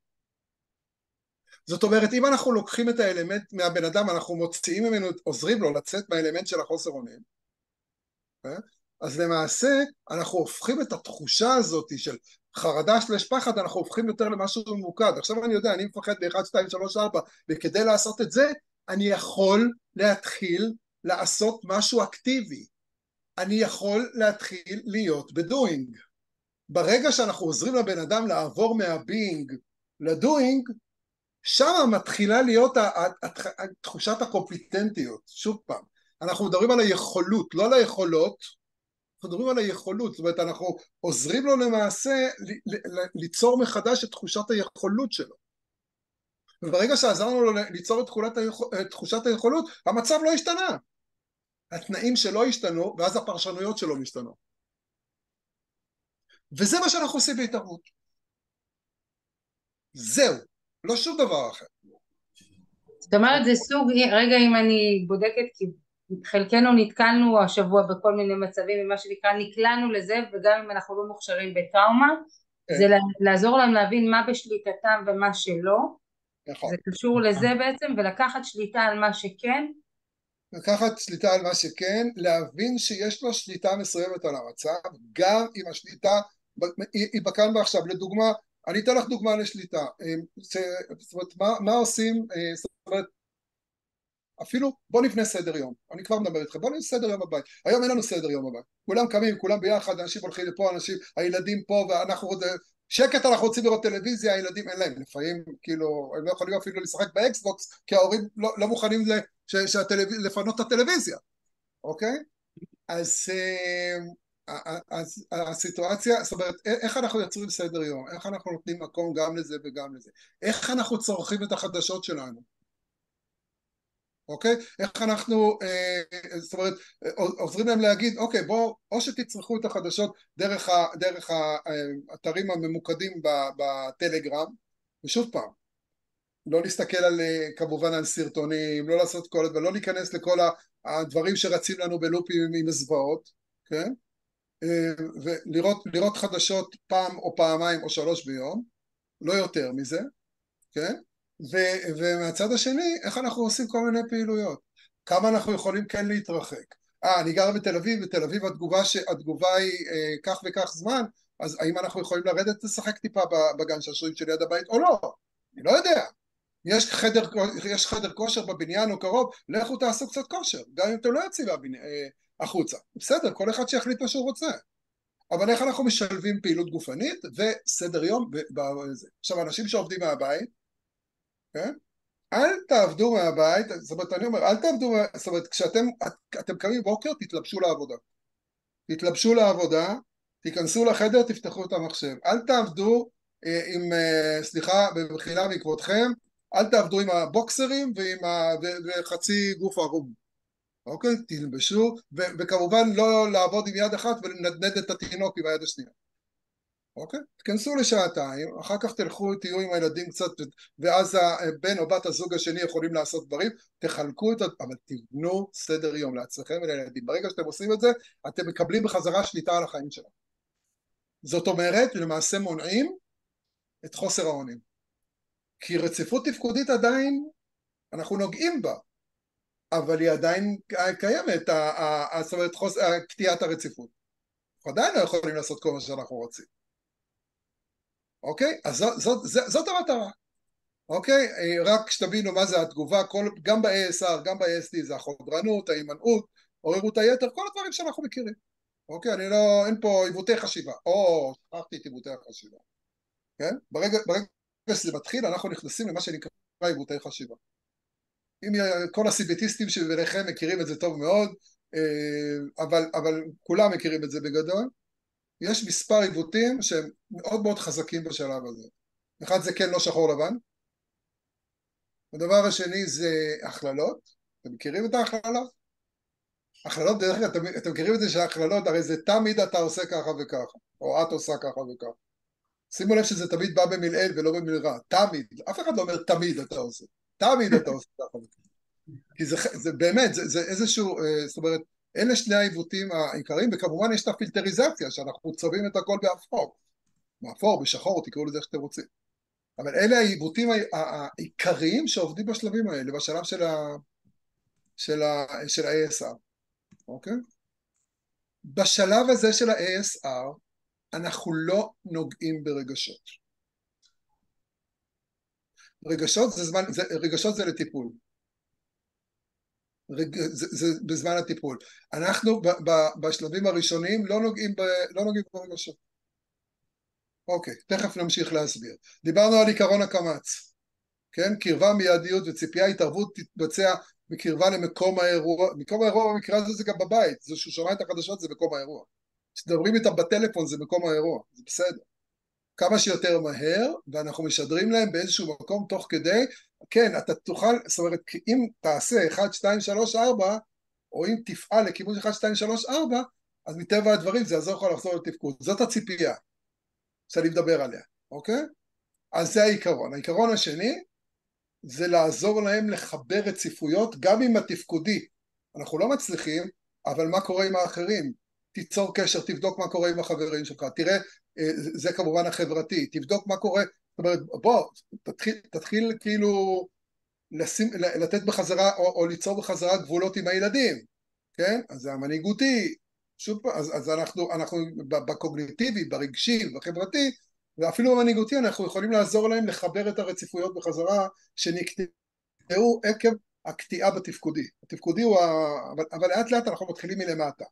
זאת אומרת, אם אנחנו לוקחים את האלמנט מהבן אדם, אנחנו מוציאים ממנו, עוזרים לו לצאת מהאלמנט של החוסר אונים, אז למעשה אנחנו הופכים את התחושה הזאת של חרדה שלש פחד, אנחנו הופכים יותר למשהו ממוקד. עכשיו אני יודע, אני מפחד ב-1, 2, 3, 4, וכדי לעשות את זה, אני יכול להתחיל לעשות משהו אקטיבי. אני יכול להתחיל להיות בדוינג. ברגע שאנחנו עוזרים לבן אדם לעבור מהביינג לדוינג, שם מתחילה להיות תחושת הקומפיטנטיות. שוב פעם, אנחנו מדברים על היכולות, לא על היכולות, אנחנו מדברים על היכולות, זאת אומרת אנחנו עוזרים לו למעשה ליצור מחדש את תחושת היכולות שלו. וברגע שעזרנו לו ליצור את תחושת היכולות, המצב לא השתנה. התנאים שלו השתנו, ואז הפרשנויות שלו משתנו. וזה מה שאנחנו עושים בהתערבות. זהו, לא שום דבר אחר. זאת אומרת, זה סוג, רגע אם אני בודקת, כי חלקנו נתקלנו השבוע בכל מיני מצבים, ומה שנקרא נקלענו לזה, וגם אם אנחנו לא מוכשרים בטראומה, זה לעזור להם להבין מה בשליטתם ומה שלא. נכון. זה קשור לזה בעצם, ולקחת שליטה על מה שכן. לקחת שליטה על מה שכן, להבין שיש לו שליטה מסוימת על המצב, גם אם השליטה היא בכאן ועכשיו. לדוגמה, אני אתן לך דוגמה לשליטה. זאת אומרת, מה עושים? זאת אומרת, אפילו בוא נבנה סדר יום. אני כבר מדבר איתכם, בוא נבנה סדר יום בבית. היום אין לנו סדר יום בבית. כולם קמים, כולם ביחד, אנשים הולכים לפה, הילדים פה, ואנחנו עוד שקט, אנחנו רוצים לראות טלוויזיה, הילדים אין להם. לפעמים, כאילו, הם לא יכולים אפילו לשחק באקסבוקס, כי ההורים לא מוכנים לפנות את הטלוויזיה. אוקיי? אז הסיטואציה, זאת אומרת, איך אנחנו יוצרים סדר יום? איך אנחנו נותנים מקום גם לזה וגם לזה? איך אנחנו צורכים את החדשות שלנו? אוקיי? איך אנחנו, זאת אומרת, עוזרים להם להגיד, אוקיי, בואו, או שתצרכו את החדשות דרך האתרים הממוקדים בטלגרם, ושוב פעם, לא להסתכל כמובן על סרטונים, לא לעשות כל הדברים, לא להיכנס לכל הדברים שרצים לנו בלופים עם זוועות, כן? ולראות חדשות פעם או פעמיים או 3 ביום, לא יותר מזה, כן? ומהצד השני, איך אנחנו עושים כל מיני פעילויות? כמה אנחנו יכולים כן להתרחק? אני גר בתל אביב, בתל אביב התגובה היא כך וכך זמן, אז האם אנחנו יכולים לרדת לשחק טיפה בגן שעשועים שליד הבית או לא? אני לא יודע. יש חדר כושר בבניין או קרוב, לכו תעשו קצת כושר, גם אם אתם לא יוצאים החוצה. בסדר, כל אחד שיחליט מה שהוא רוצה. אבל איך אנחנו משלבים פעילות גופנית וסדר יום בזה. עכשיו, אנשים שעובדים מהבית, כן? אל תעבדו מהבית, זאת אומרת, אני אומר, אל תעבדו, זאת אומרת, כשאתם קמים בוקר, תתלבשו לעבודה. תתלבשו לעבודה, תיכנסו לחדר, תפתחו את המחשב. אל תעבדו עם, סליחה, במחילה מכבודכם, אל תעבדו עם הבוקסרים וחצי גוף ערום. אוקיי? תלבשו, וכמובן לא לעבוד עם יד אחת ולנדנד את התינוק עם היד השנייה. אוקיי? תכנסו לשעתיים, אחר כך תהיו עם הילדים קצת, ואז הבן או בת הזוג השני יכולים לעשות דברים, תחלקו אבל תבנו סדר יום לעצמכם ולילדים. ברגע שאתם עושים את זה, אתם מקבלים בחזרה שליטה על החיים שלכם. זאת אומרת, למעשה מונעים את חוסר האונים. כי רציפות תפקודית עדיין, אנחנו נוגעים בה, אבל היא עדיין קיימת, זאת אומרת, קטיעת הרציפות. אנחנו עדיין לא יכולים לעשות כל מה שאנחנו רוצים. אוקיי? אז זאת המטרה. אוקיי? רק שתבינו מה זה התגובה, גם ב-ASR, גם ב-ASD, זה החודרנות, ההימנעות, עוררות היתר, כל הדברים שאנחנו מכירים. אוקיי? אין פה עיוותי חשיבה. שכחתי את עיוותי החשיבה. כן? ברגע שזה מתחיל, אנחנו נכנסים למה שנקרא עיוותי חשיבה. אם כל הסיביטיסטים שביניכם מכירים את זה טוב מאוד, אבל כולם מכירים את זה בגדול, יש מספר עיוותים שהם מאוד מאוד חזקים בשלב הזה. אחד זה כן לא שחור לבן. הדבר השני זה הכללות. אתם מכירים את ההכללות? הכללות, דרך כלל, אתם מכירים את זה שההכללות, הרי זה תמיד אתה עושה ככה וככה, או את עושה ככה וככה. שימו לב שזה תמיד בא במלעיל ולא במלרע. תמיד. אף אחד לא אומר תמיד אתה עושה. תמיד אתה עושה ככה וככה. כי זה באמת, זה איזשהו, זאת אומרת, אלה שני העיוותים העיקריים, וכמובן יש את הפילטריזציה, שאנחנו צובעים את הכל באפור. באפור, בשחור, תקראו לזה איך שאתם רוצים. אבל אלה העיוותים העיקריים שעובדים בשלבים האלה, בשלב של ה-ASR. אוקיי? בשלב הזה של ה-ASR, אנחנו לא נוגעים ברגשות. רגשות זה לטיפול. זה בזמן הטיפול. אנחנו בשלבים הראשונים לא נוגעים ברגשות. אוקיי, תכף נמשיך להסביר. דיברנו על עיקרון הקמץ, כן? קרבה, מיידיות וציפייה, התערבות תתבצע בקרבה למקום האירוע. מקום האירוע במקרה הזה זה גם בבית, זה שהוא שומע את החדשות זה מקום האירוע. כשדברים איתם בטלפון זה מקום האירוע, זה בסדר. כמה שיותר מהר, ואנחנו משדרים להם באיזשהו מקום תוך כדי, כן, אתה תוכל, זאת אומרת, אם תעשה 1, 2, 3, 4, או אם תפעל לכיוון 1, 2, 3, 4, אז מטבע הדברים זה יעזור לך לחזור לתפקוד. זאת הציפייה שאני מדבר עליה, אוקיי? אז זה העיקרון. העיקרון השני, זה לעזור להם לחבר רציפויות, גם עם התפקודי. אנחנו לא מצליחים, אבל מה קורה עם האחרים? תיצור קשר, תבדוק מה קורה עם החברים שלך, תראה, זה כמובן החברתי, תבדוק מה קורה, זאת אומרת, בוא, תתחיל כאילו לתת בחזרה, או ליצור בחזרה גבולות עם הילדים, כן? אז זה המנהיגותי, שוב פעם, אז אנחנו בקוגניטיבי, ברגשי, בחברתי, ואפילו במנהיגותי אנחנו יכולים לעזור להם לחבר את הרציפויות בחזרה שנקטעו עקב הקטיעה בתפקודי. התפקודי הוא אבל לאט לאט אנחנו מתחילים מלמטה.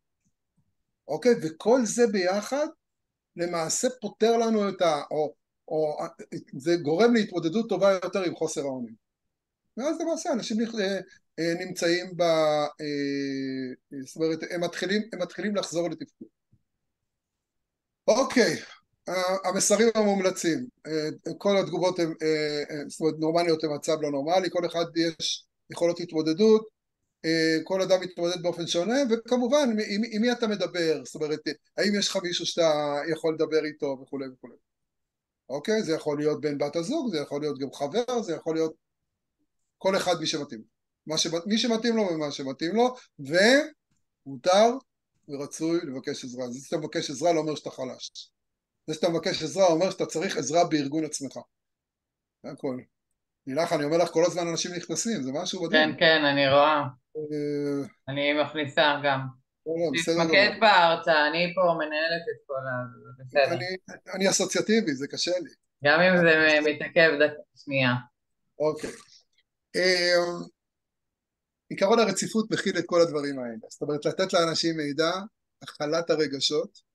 אוקיי? וכל זה ביחד למעשה פותר לנו או זה גורם להתמודדות טובה יותר עם חוסר האונים. ואז למעשה אנשים נמצאים זאת אומרת, הם מתחילים לחזור לתפקוד. אוקיי. המסרים המומלצים, כל התגובות הן נורמליות למצב לא נורמלי, כל אחד יש יכולות התמודדות, כל אדם מתמודד באופן שונה, וכמובן עם מי אתה מדבר, זאת אומרת האם יש לך מישהו שאתה יכול לדבר איתו וכו' וכו'. אוקיי, זה יכול להיות בן בת הזוג, זה יכול להיות גם חבר, זה יכול להיות כל אחד מי שמתאים לו, מי שמתאים לו ומה שמתאים לו, ומותר ורצוי לבקש עזרה. זה שאתה מבקש עזרה לא אומר שאתה חלש, זה שאתה מבקש עזרה אומר שאתה צריך עזרה בארגון עצמך. זה הכל. לילך, אני אומר לך, כל הזמן אנשים נכנסים, זה משהו מדהים. כן, כן, אני רואה. אני מכניסה גם. תתמקד בהרצאה, אני פה מנהלת את כל זה בסדר. אני אסוציאטיבי, זה קשה לי. גם אם זה מתעכב שנייה. אוקיי. עיקרון הרציפות מכיל את כל הדברים האלה. זאת אומרת, לתת לאנשים מידע, הכלת הרגשות,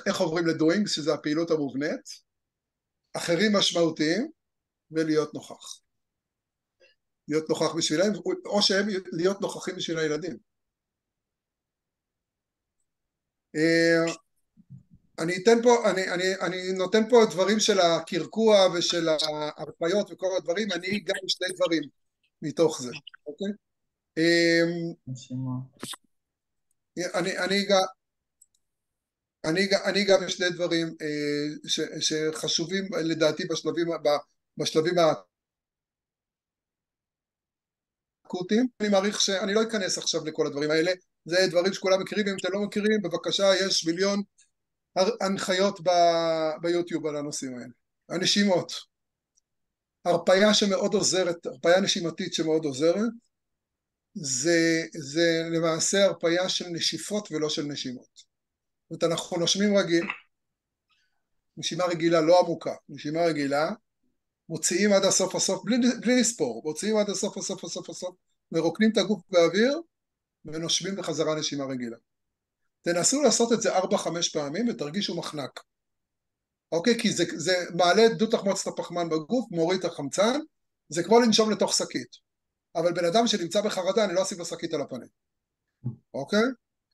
איך עוברים לדוינג, שזה הפעילות המובנית, אחרים משמעותיים, ולהיות נוכח. להיות נוכח בשבילם, או שהם להיות נוכחים בשביל הילדים. אני נותן פה דברים של הקרקוע ושל ההרפיות וכל הדברים, אני אגע בשני דברים מתוך זה, אוקיי? אני אגע בשני דברים שחשובים לדעתי בשלבים האקוטיים. אני מעריך שאני לא אכנס עכשיו לכל הדברים האלה, זה דברים שכולם מכירים, אם אתם לא מכירים, בבקשה, יש מיליון הנחיות ביוטיוב על הנושאים האלה. הנשימות, הרפיה שמאוד עוזרת, הרפיה נשימתית שמאוד עוזרת, זה למעשה הרפיה של נשיפות ולא של נשימות. זאת אומרת, אנחנו נושמים רגיל, נשימה רגילה לא עמוקה, נשימה רגילה, מוציאים עד הסוף, בלי לספור, מוציאים עד הסוף, מרוקנים את הגוף באוויר, ונושמים בחזרה נשימה רגילה. תנסו לעשות את זה 4-5 פעמים, ותרגישו מחנק. אוקיי? כי זה מעלה את דו תחמוצת הפחמן בגוף, מוריד את החמצן, זה כמו לנשום לתוך שקית. אבל בן אדם שנמצא בחרדה, אני לא אשים בשקית על הפנים. אוקיי?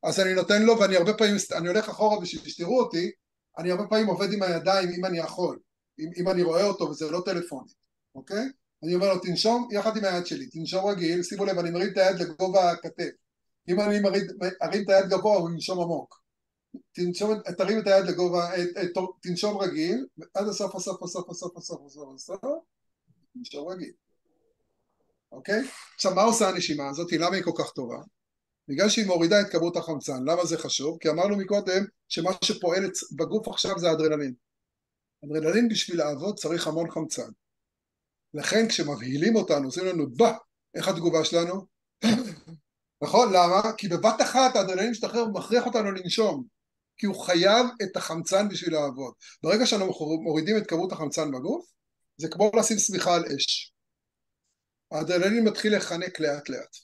אז אני נותן לו, ואני הרבה פעמים, אני הולך אחורה בשביל שתראו אותי, אני הרבה פעמים עובד עם הידיים, אם אני יכול, אם אני רואה אותו, וזה לא טלפוני. אוקיי? אני אומר לו, תנשום יחד עם היד שלי, תנשום רגיל, שימו לב, אני מרים את היד לגובה הכתף. אם אני ארים את היד גבוה, הוא ינשום עמוק. תרים את היד לגובה, תנשום רגיל, עד הסוף, תנשום רגיל. אוקיי? עכשיו, מה עושה הנשימה הזאת? למה היא כל כך טובה? בגלל שהיא מורידה את כמות החמצן. למה זה חשוב? כי אמרנו מקודם שמה שפועל בגוף עכשיו זה האדרנלין. אדרנלין בשביל לעבוד צריך המון חמצן. לכן כשמבהילים אותנו, עושים לנו איך התגובה שלנו? נכון? למה? כי בבת אחת האדרנלין משתחרר ומכריח אותנו לנשום, כי הוא חייב את החמצן בשביל לעבוד. ברגע שאנחנו מורידים את כמות החמצן בגוף, זה כמו לשים שמיכה על אש. האדרנלין מתחיל לחנק לאט לאט.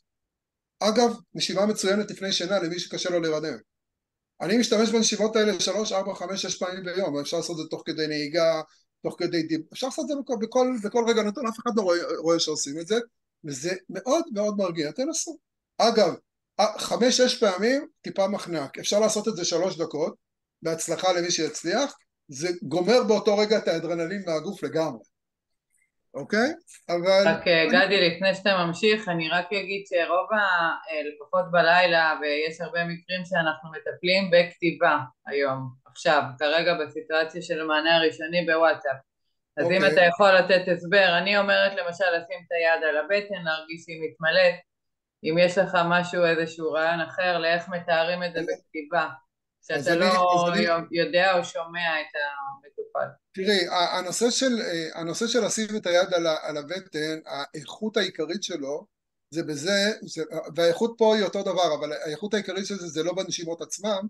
אגב, נשימה מצוינת לפני שינה למי שקשה לו להירדם. אני משתמש בנשימות האלה 3, 4, 5, 6 פעמים ביום, אפשר לעשות את זה תוך כדי נהיגה, תוך כדי אפשר לעשות את זה בכל רגע נתון, אף אחד לא רואה שעושים את זה, וזה מאוד מאוד מרגיע, תנסו. אגב, 5, 6 פעמים טיפה מחנק, אפשר לעשות את זה 3 דקות, בהצלחה למי שיצליח, זה גומר באותו רגע את האדרנלין מהגוף לגמרי, אוקיי? אבל... רק גדי, לפני שאתה ממשיך, אני רק אגיד שרוב לפחות בלילה, ויש הרבה מקרים שאנחנו מטפלים בכתיבה היום, עכשיו, כרגע בסיטואציה של המענה הראשוני בוואטסאפ. אז אם אתה יכול לתת הסבר, אני אומרת למשל לשים את היד על הבטן, להרגיש שהיא מתמלאת, אם יש לך משהו, איזשהו רעיון אחר, לאיך מתארים את זה בכתיבה, שאתה לא יודע או שומע את המטופל. תראי, הנושא של לשים את היד על הבטן, האיכות העיקרית שלו, זה בזה, והאיכות פה היא אותו דבר, אבל האיכות העיקרית של זה לא בנשימות עצמם,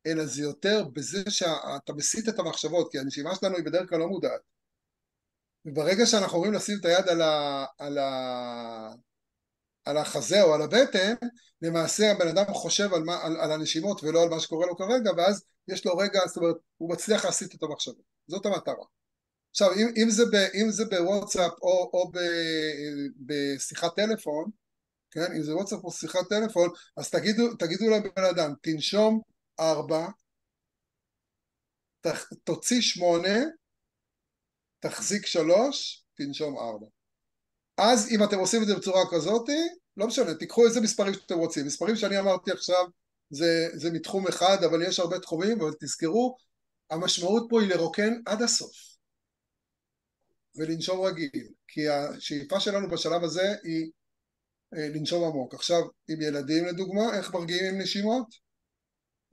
אלא זה יותר בזה שאתה מסיט את המחשבות, כי הנשימה שלנו היא בדרך כלל לא מודעת. וברגע שאנחנו אומרים לשים את היד על החזה או על הבטן, למעשה הבן אדם חושב על הנשימות ולא על מה שקורה לו כרגע, ואז יש לו רגע, זאת אומרת, הוא מצליח להסיט את המחשבות. זאת המטרה. עכשיו, אם זה בוואטסאפ או בשיחת טלפון, כן, אם זה וואטסאפ או שיחת טלפון, אז תגידו לבן אדם, תנשום 4, תוציא 8, תחזיק 3, תנשום 4. אז אם אתם עושים את זה בצורה כזאת, לא משנה, תיקחו איזה מספרים שאתם רוצים. מספרים שאני אמרתי עכשיו זה מתחום אחד, אבל יש הרבה תחומים, אבל תזכרו, המשמעות פה היא לרוקן עד הסוף ולנשום רגיל, כי השאיפה שלנו בשלב הזה היא לנשום עמוק. עכשיו, עם ילדים לדוגמה, איך מרגיעים עם נשימות?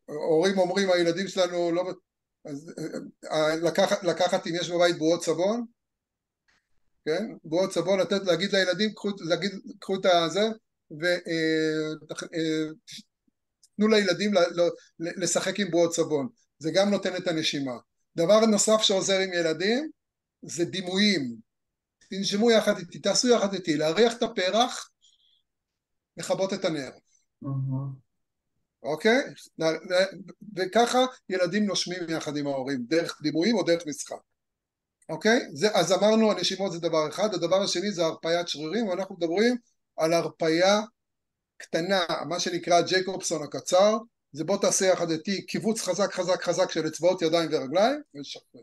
הורים אומרים, הילדים שלנו לא... אז, לקחת אם יש בבית בועות סבון, כן? בועות סבון, להגיד לילדים, קחו את הזה, ותנו לילדים לשחק עם בועות סבון. זה גם נותן את הנשימה. דבר נוסף שעוזר עם ילדים, זה דימויים. תנשמו יחד איתי, תעשו יחד איתי, להריח את הפרח, לכבות את הנר. אוקיי? וככה ילדים נושמים יחד עם ההורים, דרך דימויים או דרך משחק. אוקיי? אז אמרנו, הנשימות זה דבר אחד, הדבר השני זה הרפיית שרירים, ואנחנו מדברים על הרפיה קטנה, מה שנקרא ג'ייקובסון הקצר, זה בוא תעשה יחד איתי קיבוץ חזק חזק חזק של אצבעות ידיים ורגליים, ונשחרר.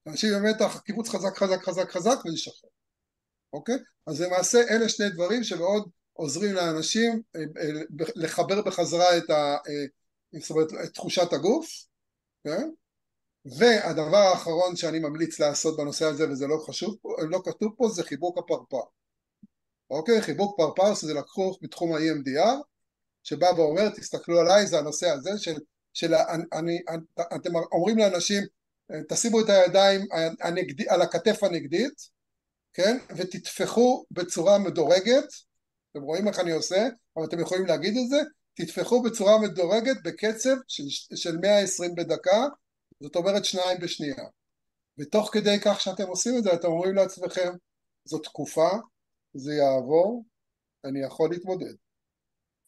אנשים במתח, קיבוץ חזק חזק חזק חזק ונשחרר. אוקיי? אז למעשה אלה שני דברים שמאוד עוזרים לאנשים לחבר בחזרה את תחושת הגוף, כן? והדבר האחרון שאני ממליץ לעשות בנושא הזה, וזה לא כתוב פה, זה חיבוק הפרפר. אוקיי? חיבוק פרפר שזה לקחו בתחום ה-EMDR, שבא ואומר, תסתכלו עליי, זה הנושא הזה אתם אומרים לאנשים, תשימו את הידיים על הכתף הנגדית, כן? ותתפחו בצורה מדורגת, אתם רואים איך אני עושה, אבל אתם יכולים להגיד את זה, תתפחו בצורה מדורגת בקצב של 120 בדקה, זאת אומרת 2 בשנייה. ותוך כדי כך שאתם עושים את זה, אתם אומרים לעצמכם, זאת תקופה, זה יעבור, אני יכול להתמודד.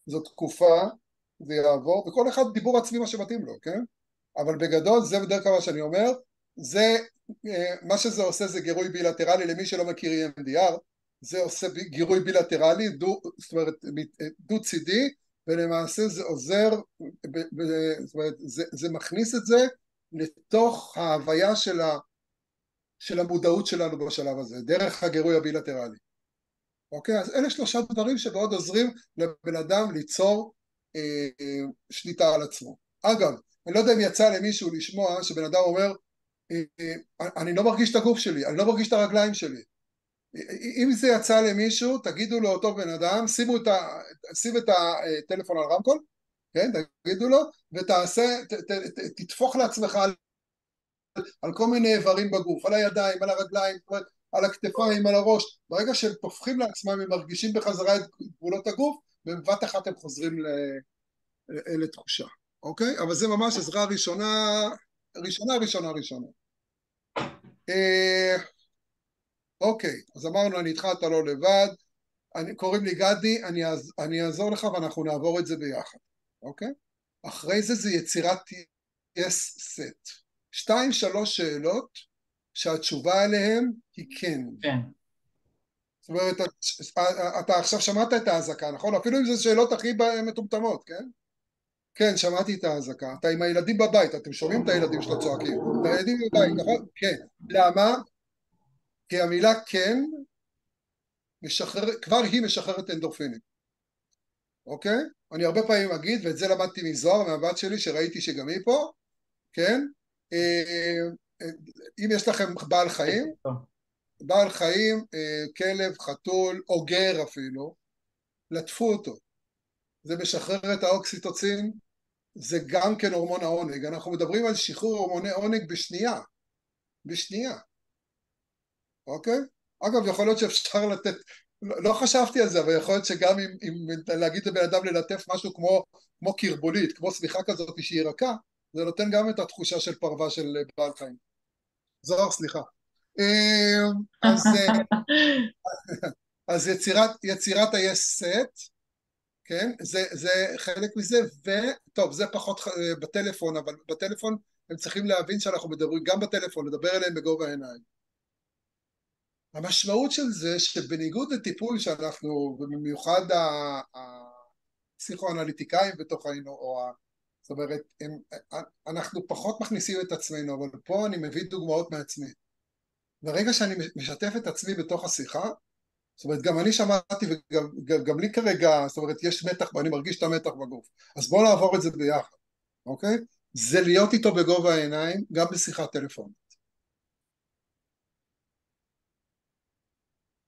זאת תקופה, זה יעבור, וכל אחד דיבור עצמי מה שמתאים לו, כן? אבל בגדול, זה בדרך כלל מה שאני אומר, מה שזה עושה זה גירוי בילטרלי, למי שלא מכיר EMDR, זה עושה גירוי בילטרלי, זאת אומרת, דו צידי, ולמעשה זה עוזר, זאת אומרת, זה מכניס את זה לתוך ההוויה של המודעות שלנו בשלב הזה, דרך הגירוי הבילטרלי. אוקיי? אז אלה 3 דברים שמאוד עוזרים לבן אדם ליצור שליטה על עצמו. אגב, אני לא יודע אם יצא למישהו לשמוע שבן אדם אומר, אני לא מרגיש את הגוף שלי, אני לא מרגיש את הרגליים שלי. אם זה יצא למישהו, תגידו לו אותו בן אדם, שים את הטלפון על רמקול, כן, תגידו לו, תתפוך לעצמך על כל מיני איברים בגוף, על הידיים, על הרגליים, על הכתפיים, על הראש. ברגע שהם תופכים לעצמם, הם מרגישים בחזרה את גבולות הגוף, ובבת אחת הם חוזרים לתחושה. אוקיי? אבל זה ממש עזרה ראשונה. אוקיי, אז אמרנו, אני איתך, אתה לא לבד, קוראים לי גדי, אני אעזור לך ואנחנו נעבור את זה ביחד. אוקיי? אחרי זה יצירת yes set. 2-3 שאלות שהתשובה עליהן היא כן. כן. זאת אומרת, אתה עכשיו שמעת את ההזקה, נכון? אפילו אם זה שאלות הכי מטומטמות, כן? כן, שמעתי את ההזקה. אתה עם הילדים בבית, אתם שומעים את הילדים שלו צועקים. את הילדים בבית, נכון? כן. למה? כי המילה כן, כבר היא משחררת אנדורפינים. אוקיי? אני הרבה פעמים אגיד, ואת זה למדתי מזוהר, מהבת שלי, שראיתי שגם היא פה, כן? אם יש לכם בעל חיים, כלב, חתול, או גר אפילו, לטפו אותו. זה משחרר את האוקסיטוצין, זה גם כן הורמון העונג. אנחנו מדברים על שחרור הורמוני עונג בשנייה. אוקיי? אגב, יכול להיות שאפשר לתת, לא חשבתי על זה, אבל יכול להיות שגם אם להגיד לבן אדם ללטף משהו כמו קרבולית, כמו סליחה כזאת שהיא רכה, זה נותן גם את התחושה של פרווה של בעל חיים. זוהר, סליחה. אז יצירת ה-yes set, כן, זה חלק מזה, וטוב, זה פחות בטלפון, אבל בטלפון הם צריכים להבין שאנחנו מדברים, גם בטלפון, לדבר אליהם בגובה העיניים. המשמעות של זה שבניגוד לטיפול שאנחנו, ובמיוחד הפסיכואנליטיקאים בתוכנו, זאת אומרת, אנחנו פחות מכניסים את עצמנו, אבל פה אני מביא דוגמאות מעצמי. ברגע שאני משתף את עצמי בתוך השיחה, זאת אומרת, גם אני שמעתי וגם לי כרגע, זאת אומרת, יש מתח, ואני מרגיש את המתח בגוף. אז בואו נעבור את זה ביחד, אוקיי? זה להיות איתו בגובה העיניים, גם בשיחת טלפון.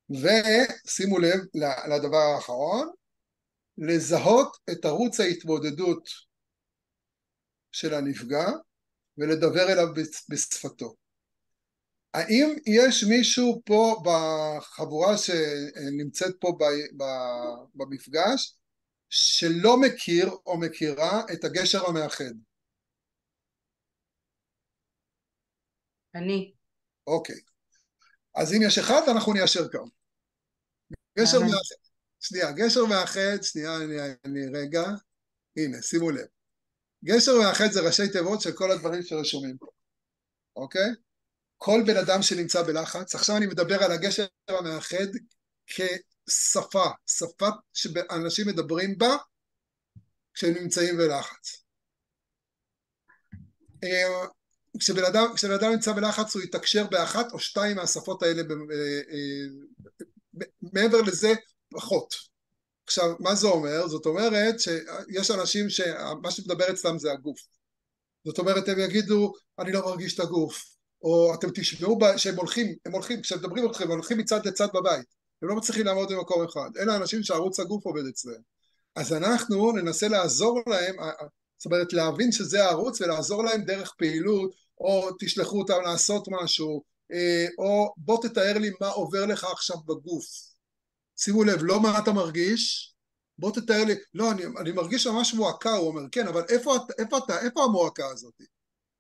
ושימו לב לדבר האחרון, לזהות את ערוץ ההתמודדות של הנפגע, ולדבר אליו בשפתו. האם יש מישהו פה בחבורה שנמצאת פה במפגש שלא מכיר או מכירה את הגשר המאחד? אני. אוקיי. אז אם יש אחד, אנחנו ניישר קו. גשר מאחד. שנייה, גשר מאחד, שנייה, אני רגע. הנה, שימו לב. גשר מאחד זה ראשי תיבות של כל הדברים שרשומים פה. אוקיי? כל בן אדם שנמצא בלחץ, עכשיו אני מדבר על הגשר המאחד כשפה, שפה שאנשים מדברים בה כשהם נמצאים בלחץ. כשבן אדם נמצא בלחץ הוא יתקשר באחת או שתיים מהשפות האלה, מעבר לזה פחות. עכשיו, מה זה אומר? זאת אומרת שיש אנשים שמה שמדבר אצלם זה הגוף. זאת אומרת, הם יגידו, אני לא מרגיש את הגוף. או אתם תשמעו שהם הולכים, כשמדברים אתכם, הם הולכים מצד לצד בבית, הם לא מצליחים לעמוד במקום אחד, אלה האנשים שערוץ הגוף עובד אצלם. אז אנחנו ננסה לעזור להם, זאת אומרת להבין שזה הערוץ ולעזור להם דרך פעילות, או תשלחו אותם לעשות משהו, או בוא תתאר לי מה עובר לך עכשיו בגוף. שימו לב, לא מה אתה מרגיש, בוא תתאר לי, לא, אני מרגיש ממש מועקה, הוא אומר, כן, אבל איפה המועקה הזאת?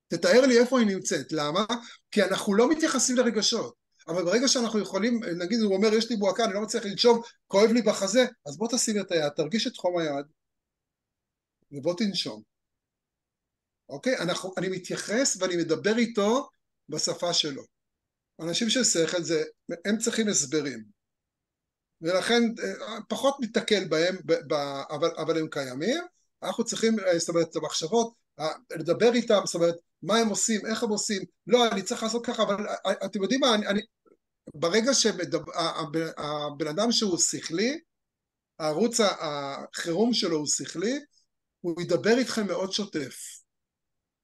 תתאר לי איפה היא נמצאת. למה? כי אנחנו לא מתייחסים לרגשות, אבל ברגע שאנחנו יכולים, נגיד הוא אומר יש לי בועקה, אני לא מצליח לנשום, כואב לי בחזה, אז בוא תשים את היד, תרגיש את חום היד ובוא תנשום. אוקיי? אני מתייחס ואני מדבר איתו בשפה שלו. אנשים של שכל זה, הם צריכים הסברים, ולכן פחות מתקל בהם, אבל הם קיימים. אנחנו צריכים, זאת אומרת, המחשבות, לדבר איתם, זאת אומרת, מה הם עושים, איך הם עושים, לא, אני צריך לעשות ככה, אבל אתם יודעים מה, ברגע שהבן אדם שהוא שכלי, הערוץ החירום שלו הוא שכלי, הוא ידבר איתכם מאוד שוטף.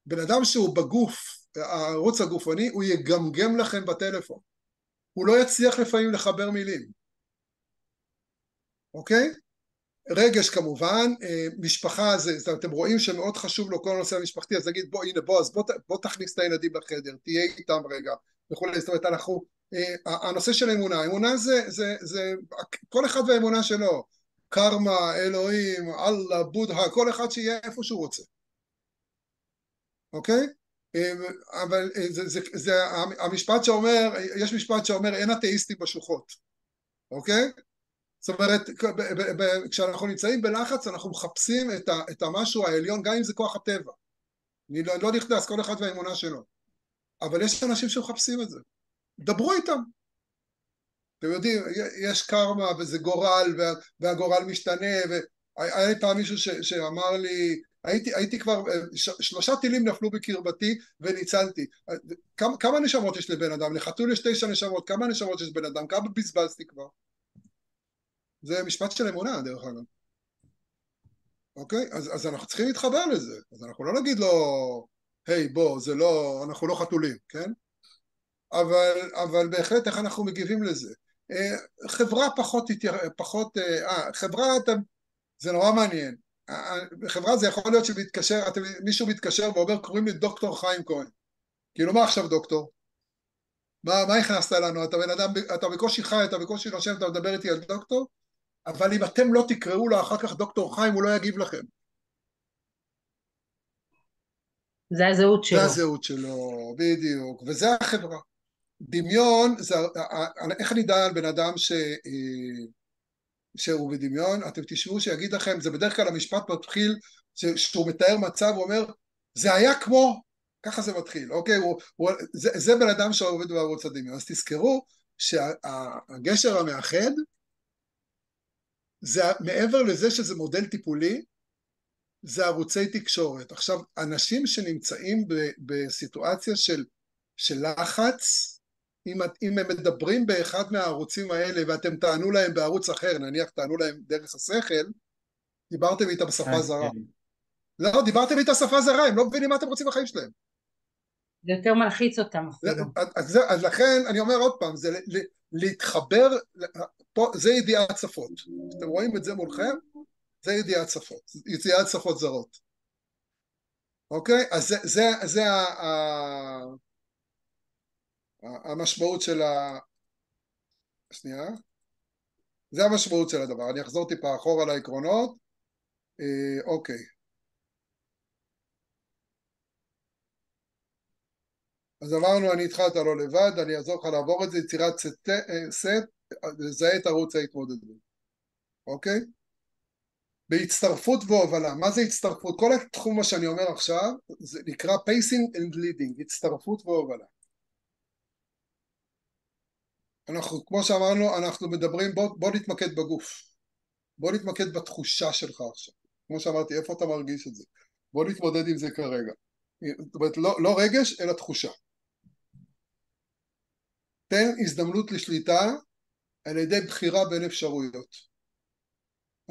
בן אדם שהוא בגוף, הערוץ הגופני, הוא יגמגם לכם בטלפון. הוא לא יצליח לפעמים לחבר מילים. אוקיי? רגש כמובן, משפחה, אתם רואים שמאוד חשוב לו כל הנושא המשפחתי, אז נגיד בוא, הנה בוא, אז בוא תכניס את הילדים לחדר, תהיה איתם רגע, וכולי. זאת אומרת, הנושא של אמונה, אמונה זה כל אחד והאמונה שלו, קרמה, אלוהים, אללה, בודה, כל אחד שיהיה איפה שהוא רוצה. אוקיי? אבל זה המשפט שאומר, יש משפט שאומר אין אתאיסטים בשוחות. אוקיי? זאת אומרת, כשאנחנו נמצאים בלחץ אנחנו מחפשים את המשהו העליון, גם אם זה כוח הטבע. אני לא נכנס, כל אחד והאמונה שלו. אבל יש אנשים שמחפשים את זה. דברו איתם. אתם יודעים, יש קרמה וזה גורל, והגורל משתנה, והיה לי פעם מישהו שאמר לי, הייתי כבר, 3 טילים נפלו בקרבתי וניצלתי. כמה נשמות יש לבן אדם? לחתול יש 9 נשמות, כמה נשמות יש לבן אדם? כמה בזבזתי כבר? זה משפט של אמונה, דרך אגב. אוקיי? אז אנחנו צריכים להתחבר לזה. אז אנחנו לא נגיד לו, היי, בוא, זה לא, אנחנו לא חתולים, כן? אבל בהחלט איך אנחנו מגיבים לזה. חברה פחות, חברה, זה נורא מעניין. חברה זה יכול להיות מישהו מתקשר ואומר, קוראים לי דוקטור חיים כהן. כאילו, מה עכשיו דוקטור? מה הכנסת לנו? אתה בן אדם, אתה בקושי חי, אתה בקושי נושם, אתה מדבר איתי על דוקטור? אבל אם אתם לא תקראו לו אחר כך דוקטור חיים, הוא לא יגיב לכם. זה הזהות שלו. זה הזהות שלו, בדיוק, וזה החברה. דמיון, איך אני יודע על בן אדם שהוא בדמיון? אתם תשמעו שיגיד לכם, זה בדרך כלל המשפט מתחיל, שהוא מתאר מצב, הוא אומר, זה היה כמו, ככה זה מתחיל, אוקיי? זה בן אדם שעובד בערוץ הדמיון. אז תזכרו שהגשר המאחד, זה מעבר לזה שזה מודל טיפולי, זה ערוצי תקשורת. עכשיו, אנשים שנמצאים בסיטואציה של לחץ, אם הם מדברים באחד מהערוצים האלה, ואתם תענו להם בערוץ אחר, נניח תענו להם דרך השכל, דיברתם איתם בשפה זרה. לא, דיברתם איתה שפה זרה, הם לא מבינים מה אתם רוצים בחיים שלהם. זה יותר מלחיץ אותם אפילו. אז לכן, אני אומר עוד פעם, זה להתחבר, זה ידיעת שפות. אתם רואים את זה מולכם? זה ידיעת שפות, ידיעת שפות זרות. אוקיי? אז זה המשמעות של שנייה. זה המשמעות של הדבר. אני אחזור טיפה אחורה לעקרונות. אוקיי. אז אמרנו, אני איתך, אתה לא לבד, אני אעזור לך לעבור את זה, יצירת סט, לזהה את ערוץ ההתמודדות. אוקיי? בהצטרפות והובלה. מה זה הצטרפות? כל התחום מה שאני אומר עכשיו, זה נקרא pacing and leading, הצטרפות והובלה. אנחנו, כמו שאמרנו, אנחנו מדברים, בוא נתמקד בגוף. בוא נתמקד בתחושה שלך עכשיו. כמו שאמרתי, איפה אתה מרגיש את זה? בוא נתמודד עם זה כרגע. זאת אומרת, לא רגש, אלא תחושה. תן הזדמנות לשליטה על ידי בחירה בין אפשרויות.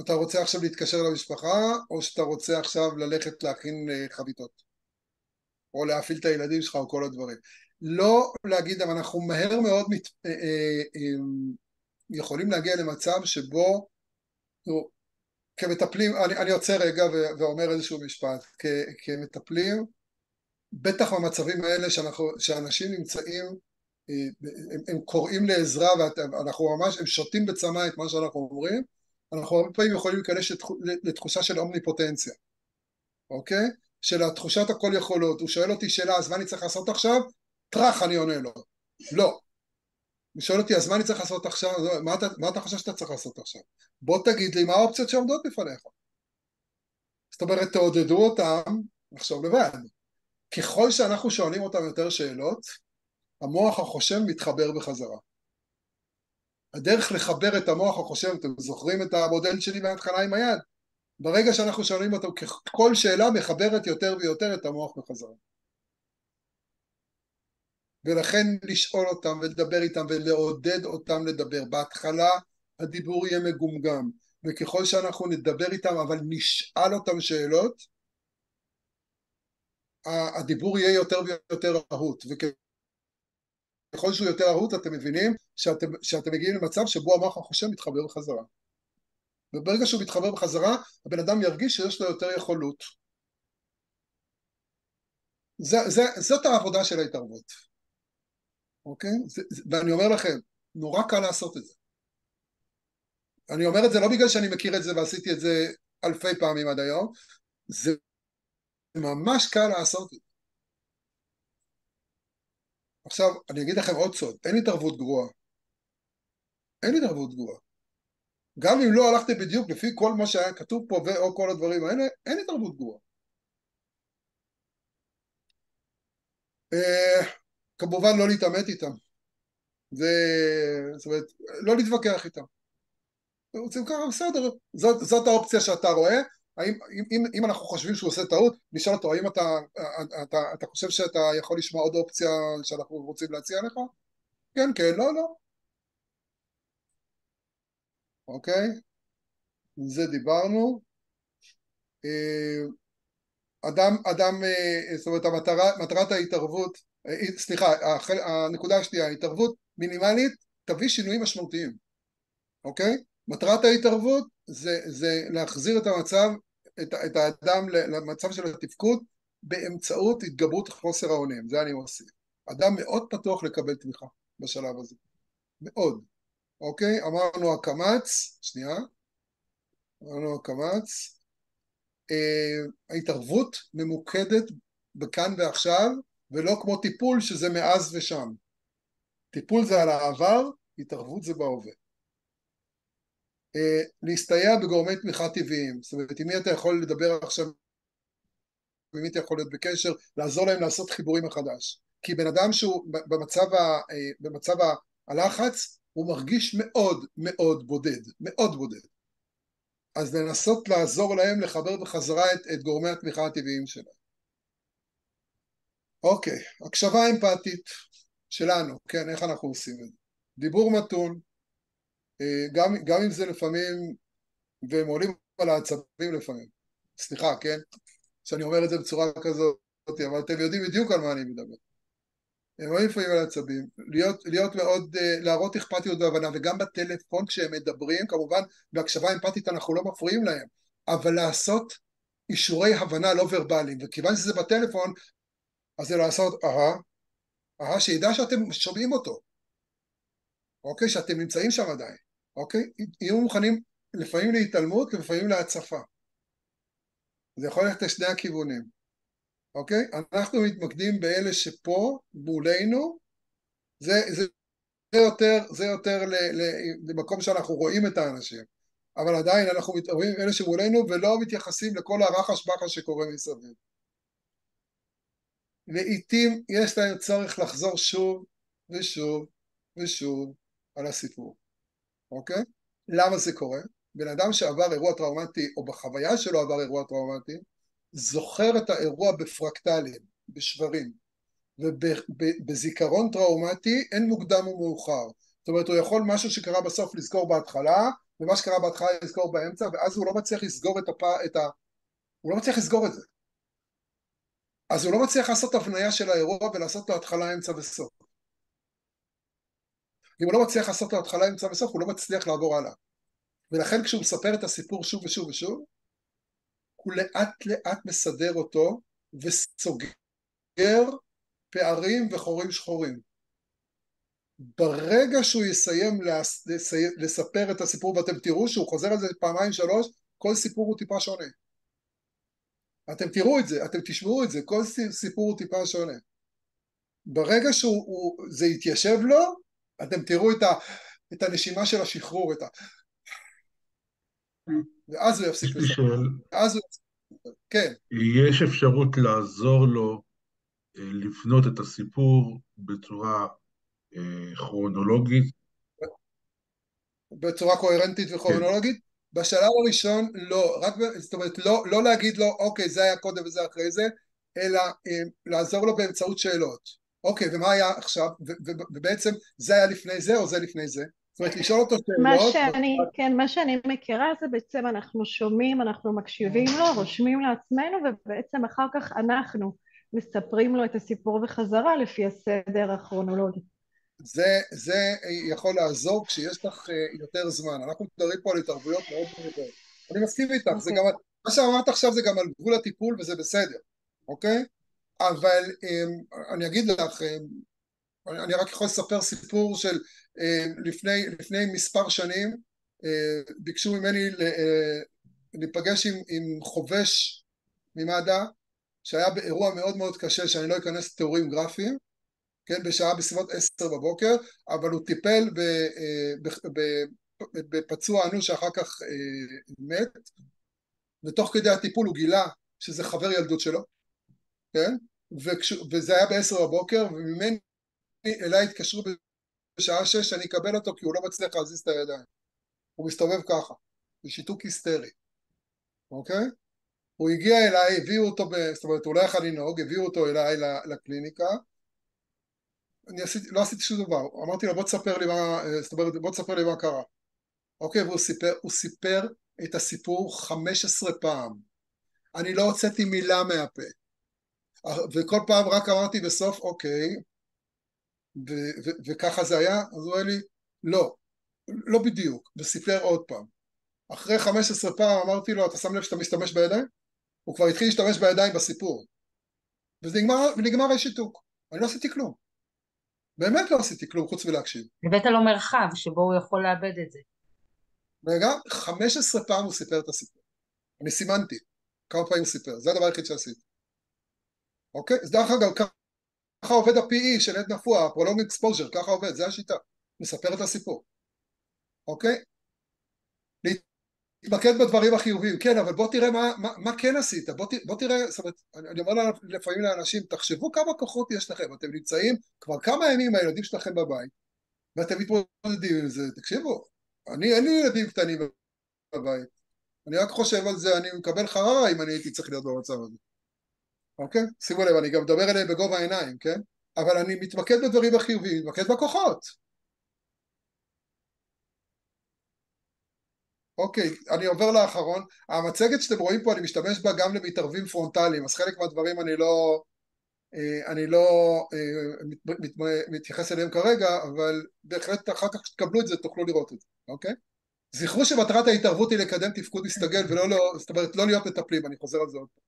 אתה רוצה עכשיו להתקשר למשפחה, או שאתה רוצה עכשיו ללכת להכין חביתות, או להפעיל את הילדים שלך, או כל הדברים. לא להגיד, אבל אנחנו מהר מאוד יכולים להגיע למצב שבו, כמטפלים, אני יוצא רגע ואומר איזשהו משפט, כמטפלים, בטח במצבים האלה שאנשים נמצאים, הם קוראים לעזרה, ואנחנו ממש, הם שותים בצמא את מה שאנחנו אומרים, אנחנו הרבה פעמים יכולים להיכנס לתחושה של אומניפוטנציה, אוקיי? של התחושת הכל יכולות. הוא שואל אותי שאלה, אז מה אני צריך לעשות עכשיו? טרח, אני עונה לו. לא. הוא שואל אותי, אז מה אני צריך לעשות עכשיו? מה אתה חושב שאתה צריך לעשות עכשיו? בוא תגיד לי מה האופציות שעומדות בפניך. זאת אומרת, תעודדו אותם, נחשוב לבד. ככל שאנחנו שואלים אותם יותר שאלות, המוח החושב מתחבר בחזרה. הדרך לחבר את המוח החושב, אתם זוכרים את המודל שלי מההתחלה עם היד? ברגע שאנחנו שואלים אותו, כל שאלה מחברת יותר ויותר את המוח בחזרה. ולכן לשאול אותם ולדבר איתם ולעודד אותם לדבר. בהתחלה הדיבור יהיה מגומגם, וככל שאנחנו נדבר איתם אבל נשאל אותם שאלות, הדיבור יהיה יותר ויותר רהוט, וככל שהוא יותר רהוט אתם מבינים שאתם מגיעים למצב שבו המוח החושב מתחבר בחזרה. וברגע שהוא מתחבר בחזרה, הבן אדם ירגיש שיש לו יותר יכולות. זאת העבודה של ההתערבות. אוקיי? ואני אומר לכם, נורא קל לעשות את זה. אני אומר את זה לא בגלל שאני מכיר את זה ועשיתי את זה אלפי פעמים עד היום, זה ממש קל לעשות את זה. עכשיו, אני אגיד לכם עוד סוד, אין התערבות גרועה. אין התערבות גרועה. גם אם לא הלכתם בדיוק לפי כל מה שהיה כתוב פה או כל הדברים האלה, אין התערבות גבוהה. כמובן לא להתעמת איתם, זאת אומרת, לא להתווכח איתם. רוצים ככה, בסדר, זאת האופציה שאתה רואה. אם אנחנו חושבים שהוא עושה טעות, נשאל אותו, האם אתה חושב שאתה יכול לשמוע עוד אופציה שאנחנו רוצים להציע לך? כן, כן, לא, לא. אוקיי? זה דיברנו. זאת אומרת, מטרת ההתערבות, סליחה, הנקודה השנייה, ההתערבות מינימלית תביא שינויים משמעותיים. אוקיי? מטרת ההתערבות זה להחזיר את המצב, את האדם למצב של התפקוד באמצעות התגברות חוסר האונים. זה אני עושה. אדם מאוד פתוח לקבל תמיכה בשלב הזה. מאוד. אוקיי? אמרנו הקמץ, שנייה. אמרנו הקמץ. ההתערבות ממוקדת בכאן ועכשיו, ולא כמו טיפול שזה מאז ושם. טיפול זה על העבר, התערבות זה בהווה. להסתייע בגורמי תמיכה טבעיים, זאת אומרת, עם מי אתה יכול לדבר עכשיו, עם מי אתה יכול להיות בקשר, לעזור להם לעשות חיבורים מחדש. כי בן אדם שהוא במצב הלחץ, הוא מרגיש מאוד מאוד בודד, מאוד בודד. אז לנסות לעזור להם לחבר בחזרה את גורמי התמיכה הטבעיים שלהם. אוקיי, הקשבה אמפתית שלנו, כן, איך אנחנו עושים את זה? דיבור מתון, גם אם זה לפעמים, והם עולים על העצבים לפעמים, סליחה, כן? שאני אומר את זה בצורה כזאת, אבל אתם יודעים בדיוק על מה אני מדבר. הם עולים לפעמים על העצבים, להיות מאוד, להראות אכפתיות והבנה, וגם בטלפון כשהם מדברים, כמובן בהקשבה אמפתית אנחנו לא מפריעים להם, אבל לעשות אישורי הבנה לא ורבליים, וכיוון שזה בטלפון, אז זה לעשות שידע שאתם שומעים אותו, אוקיי? שאתם נמצאים שם עדיין, אוקיי? יהיו מוכנים לפעמים להתעלמות, לפעמים להצפה. זה יכול ללכת לשני הכיוונים, אוקיי? אנחנו מתמקדים באלה שפה, מולנו, זה יותר למקום שאנחנו רואים את האנשים, אבל עדיין אנחנו מתערבים אלה שמולנו ולא מתייחסים לכל הרחש בחש שקורה מסביב. לעתים יש להם צורך לחזור שוב ושוב ושוב על הסיפור, אוקיי? למה זה קורה? בן אדם שעבר אירוע טראומטי או בחוויה שלו עבר אירוע טראומטי זוכר את האירוע בפרקטלים, בשברים, ובזיכרון טראומטי אין מוקדם ומאוחר. זאת אומרת, הוא יכול משהו שקרה בסוף לזכור בהתחלה, ומה שקרה בהתחלה לזכור באמצע, ואז הוא לא מצליח לסגור הוא לא מצליח לסגור את זה. אז הוא לא מצליח לעשות הבניה של האירוע ולעשות לו התחלה, אמצע וסוף. אם הוא לא מצליח לעשות לו התחלה, אמצע וסוף, הוא לא מצליח לעבור הלאה. ולכן כשהוא מספר את הסיפור שוב ושוב ושוב, הוא לאט לאט מסדר אותו וסוגר פערים וחורים שחורים. ברגע שהוא יסיים לספר את הסיפור, ואתם תראו שהוא חוזר על זה פעמיים שלוש, כל סיפור הוא טיפה שונה. אתם תראו את זה, אתם תשמעו את זה, כל סיפור הוא טיפה שונה. ברגע שזה יתיישב לו, אתם תראו את הנשימה של השחרור, ואז הוא יפסיק לספר. כן. יש אפשרות לעזור לו לבנות את הסיפור בצורה כרונולוגית? בצורה קוהרנטית וכרונולוגית? כן. בשלב הראשון לא, זאת אומרת לא להגיד לו אוקיי זה היה קודם וזה אחרי זה, אלא לעזור לו באמצעות שאלות. אוקיי, ומה היה עכשיו? ובעצם זה היה לפני זה או זה לפני זה? זאת אומרת לשאול אותו שאלות. מה שאני מכירה זה בעצם אנחנו שומעים, אנחנו מקשיבים לו, רושמים לעצמנו, ובעצם אחר כך אנחנו מספרים לו את הסיפור בחזרה לפי הסדר הכרונולוגי. זה יכול לעזור כשיש לך יותר זמן. אנחנו מדברים פה על התערבויות מאוד מאוד. אני מסכים איתך, זה גם, מה שאמרת עכשיו זה גם על גבול הטיפול וזה בסדר, אוקיי? אבל אני אגיד לך, אני רק יכול לספר סיפור של לפני מספר שנים, ביקשו ממני להיפגש עם חובש ממד"א, שהיה באירוע מאוד מאוד קשה, שאני לא אכנס לתיאורים גרפיים, כן, בשעה בסביבות 10 בבוקר, אבל הוא טיפל בפצוע אנוש שאחר כך מת, ותוך כדי הטיפול הוא גילה שזה חבר ילדות שלו, כן? וזה היה ב10 בבוקר, וממני אליי התקשרו בשעה 6 שאני אקבל אותו כי הוא לא מצליח להזיז את הידיים. הוא מסתובב ככה, בשיתוק היסטרי, אוקיי? הוא הגיע אליי, הביאו אותו, זאת אומרת, הוא לא יכל לנהוג, הביאו אותו אליי לקליניקה, לא עשיתי שום דבר, אמרתי לו בוא תספר לי מה, זאת אומרת, בוא תספר לי מה קרה. אוקיי, והוא סיפר את הסיפור 15 פעם. אני לא הוצאתי מילה מהפה. וכל פעם רק אמרתי בסוף, אוקיי, וככה זה היה, אז הוא אומר לי, לא בדיוק, וסיפר עוד פעם. אחרי 15 פעם אמרתי לו, אתה שם לב שאתה משתמש בידיים? הוא כבר התחיל להשתמש בידיים בסיפור. ונגמר השיתוק. אני לא עשיתי כלום. באמת לא עשיתי כלום חוץ מלהקשיב. הבאת לו מרחב שבו הוא יכול לאבד את זה. וגם 15 פעם הוא סיפר את הסיפור. אני סימנתי כמה פעמים הוא סיפר, זה הדבר היחיד שעשיתי. אוקיי? אז דרך אגב, ככה עובד ה-PE של עד נפוע, ה-Prolonged Exposure, ככה עובד, זה השיטה. מספר את הסיפור. אוקיי? להתמקד בדברים החיוביים, כן, אבל בוא תראה מה כן עשית, בוא תראה, זאת אומרת, אני אומר לפעמים לאנשים, תחשבו כמה כוחות יש לכם, אתם נמצאים כבר כמה ימים עם הילדים שלכם בבית, ואתם מתמודדים עם זה, תקשיבו, אין לי ילדים קטנים בבית, אני רק חושב על זה, אני מקבל חררה אם אני הייתי צריך להיות במצב הזה, אוקיי? שימו לב, אני גם מדבר אליהם בגובה העיניים, כן? אבל אני מתמקד בדברים החיוביים, מתמקד בכוחות. אוקיי, אני עובר לאחרון. המצגת שאתם רואים פה, אני משתמש בה גם למתערבים פרונטליים, אז חלק מהדברים אני לא מתייחס אליהם כרגע, אבל בהחלט אחר כך שתקבלו את זה, תוכלו לראות את זה, אוקיי? זכרו שמטרת ההתערבות היא לקדם תפקוד מסתגל, זאת אומרת, לא להיות מטפלים, אני חוזר על זה עוד פעם.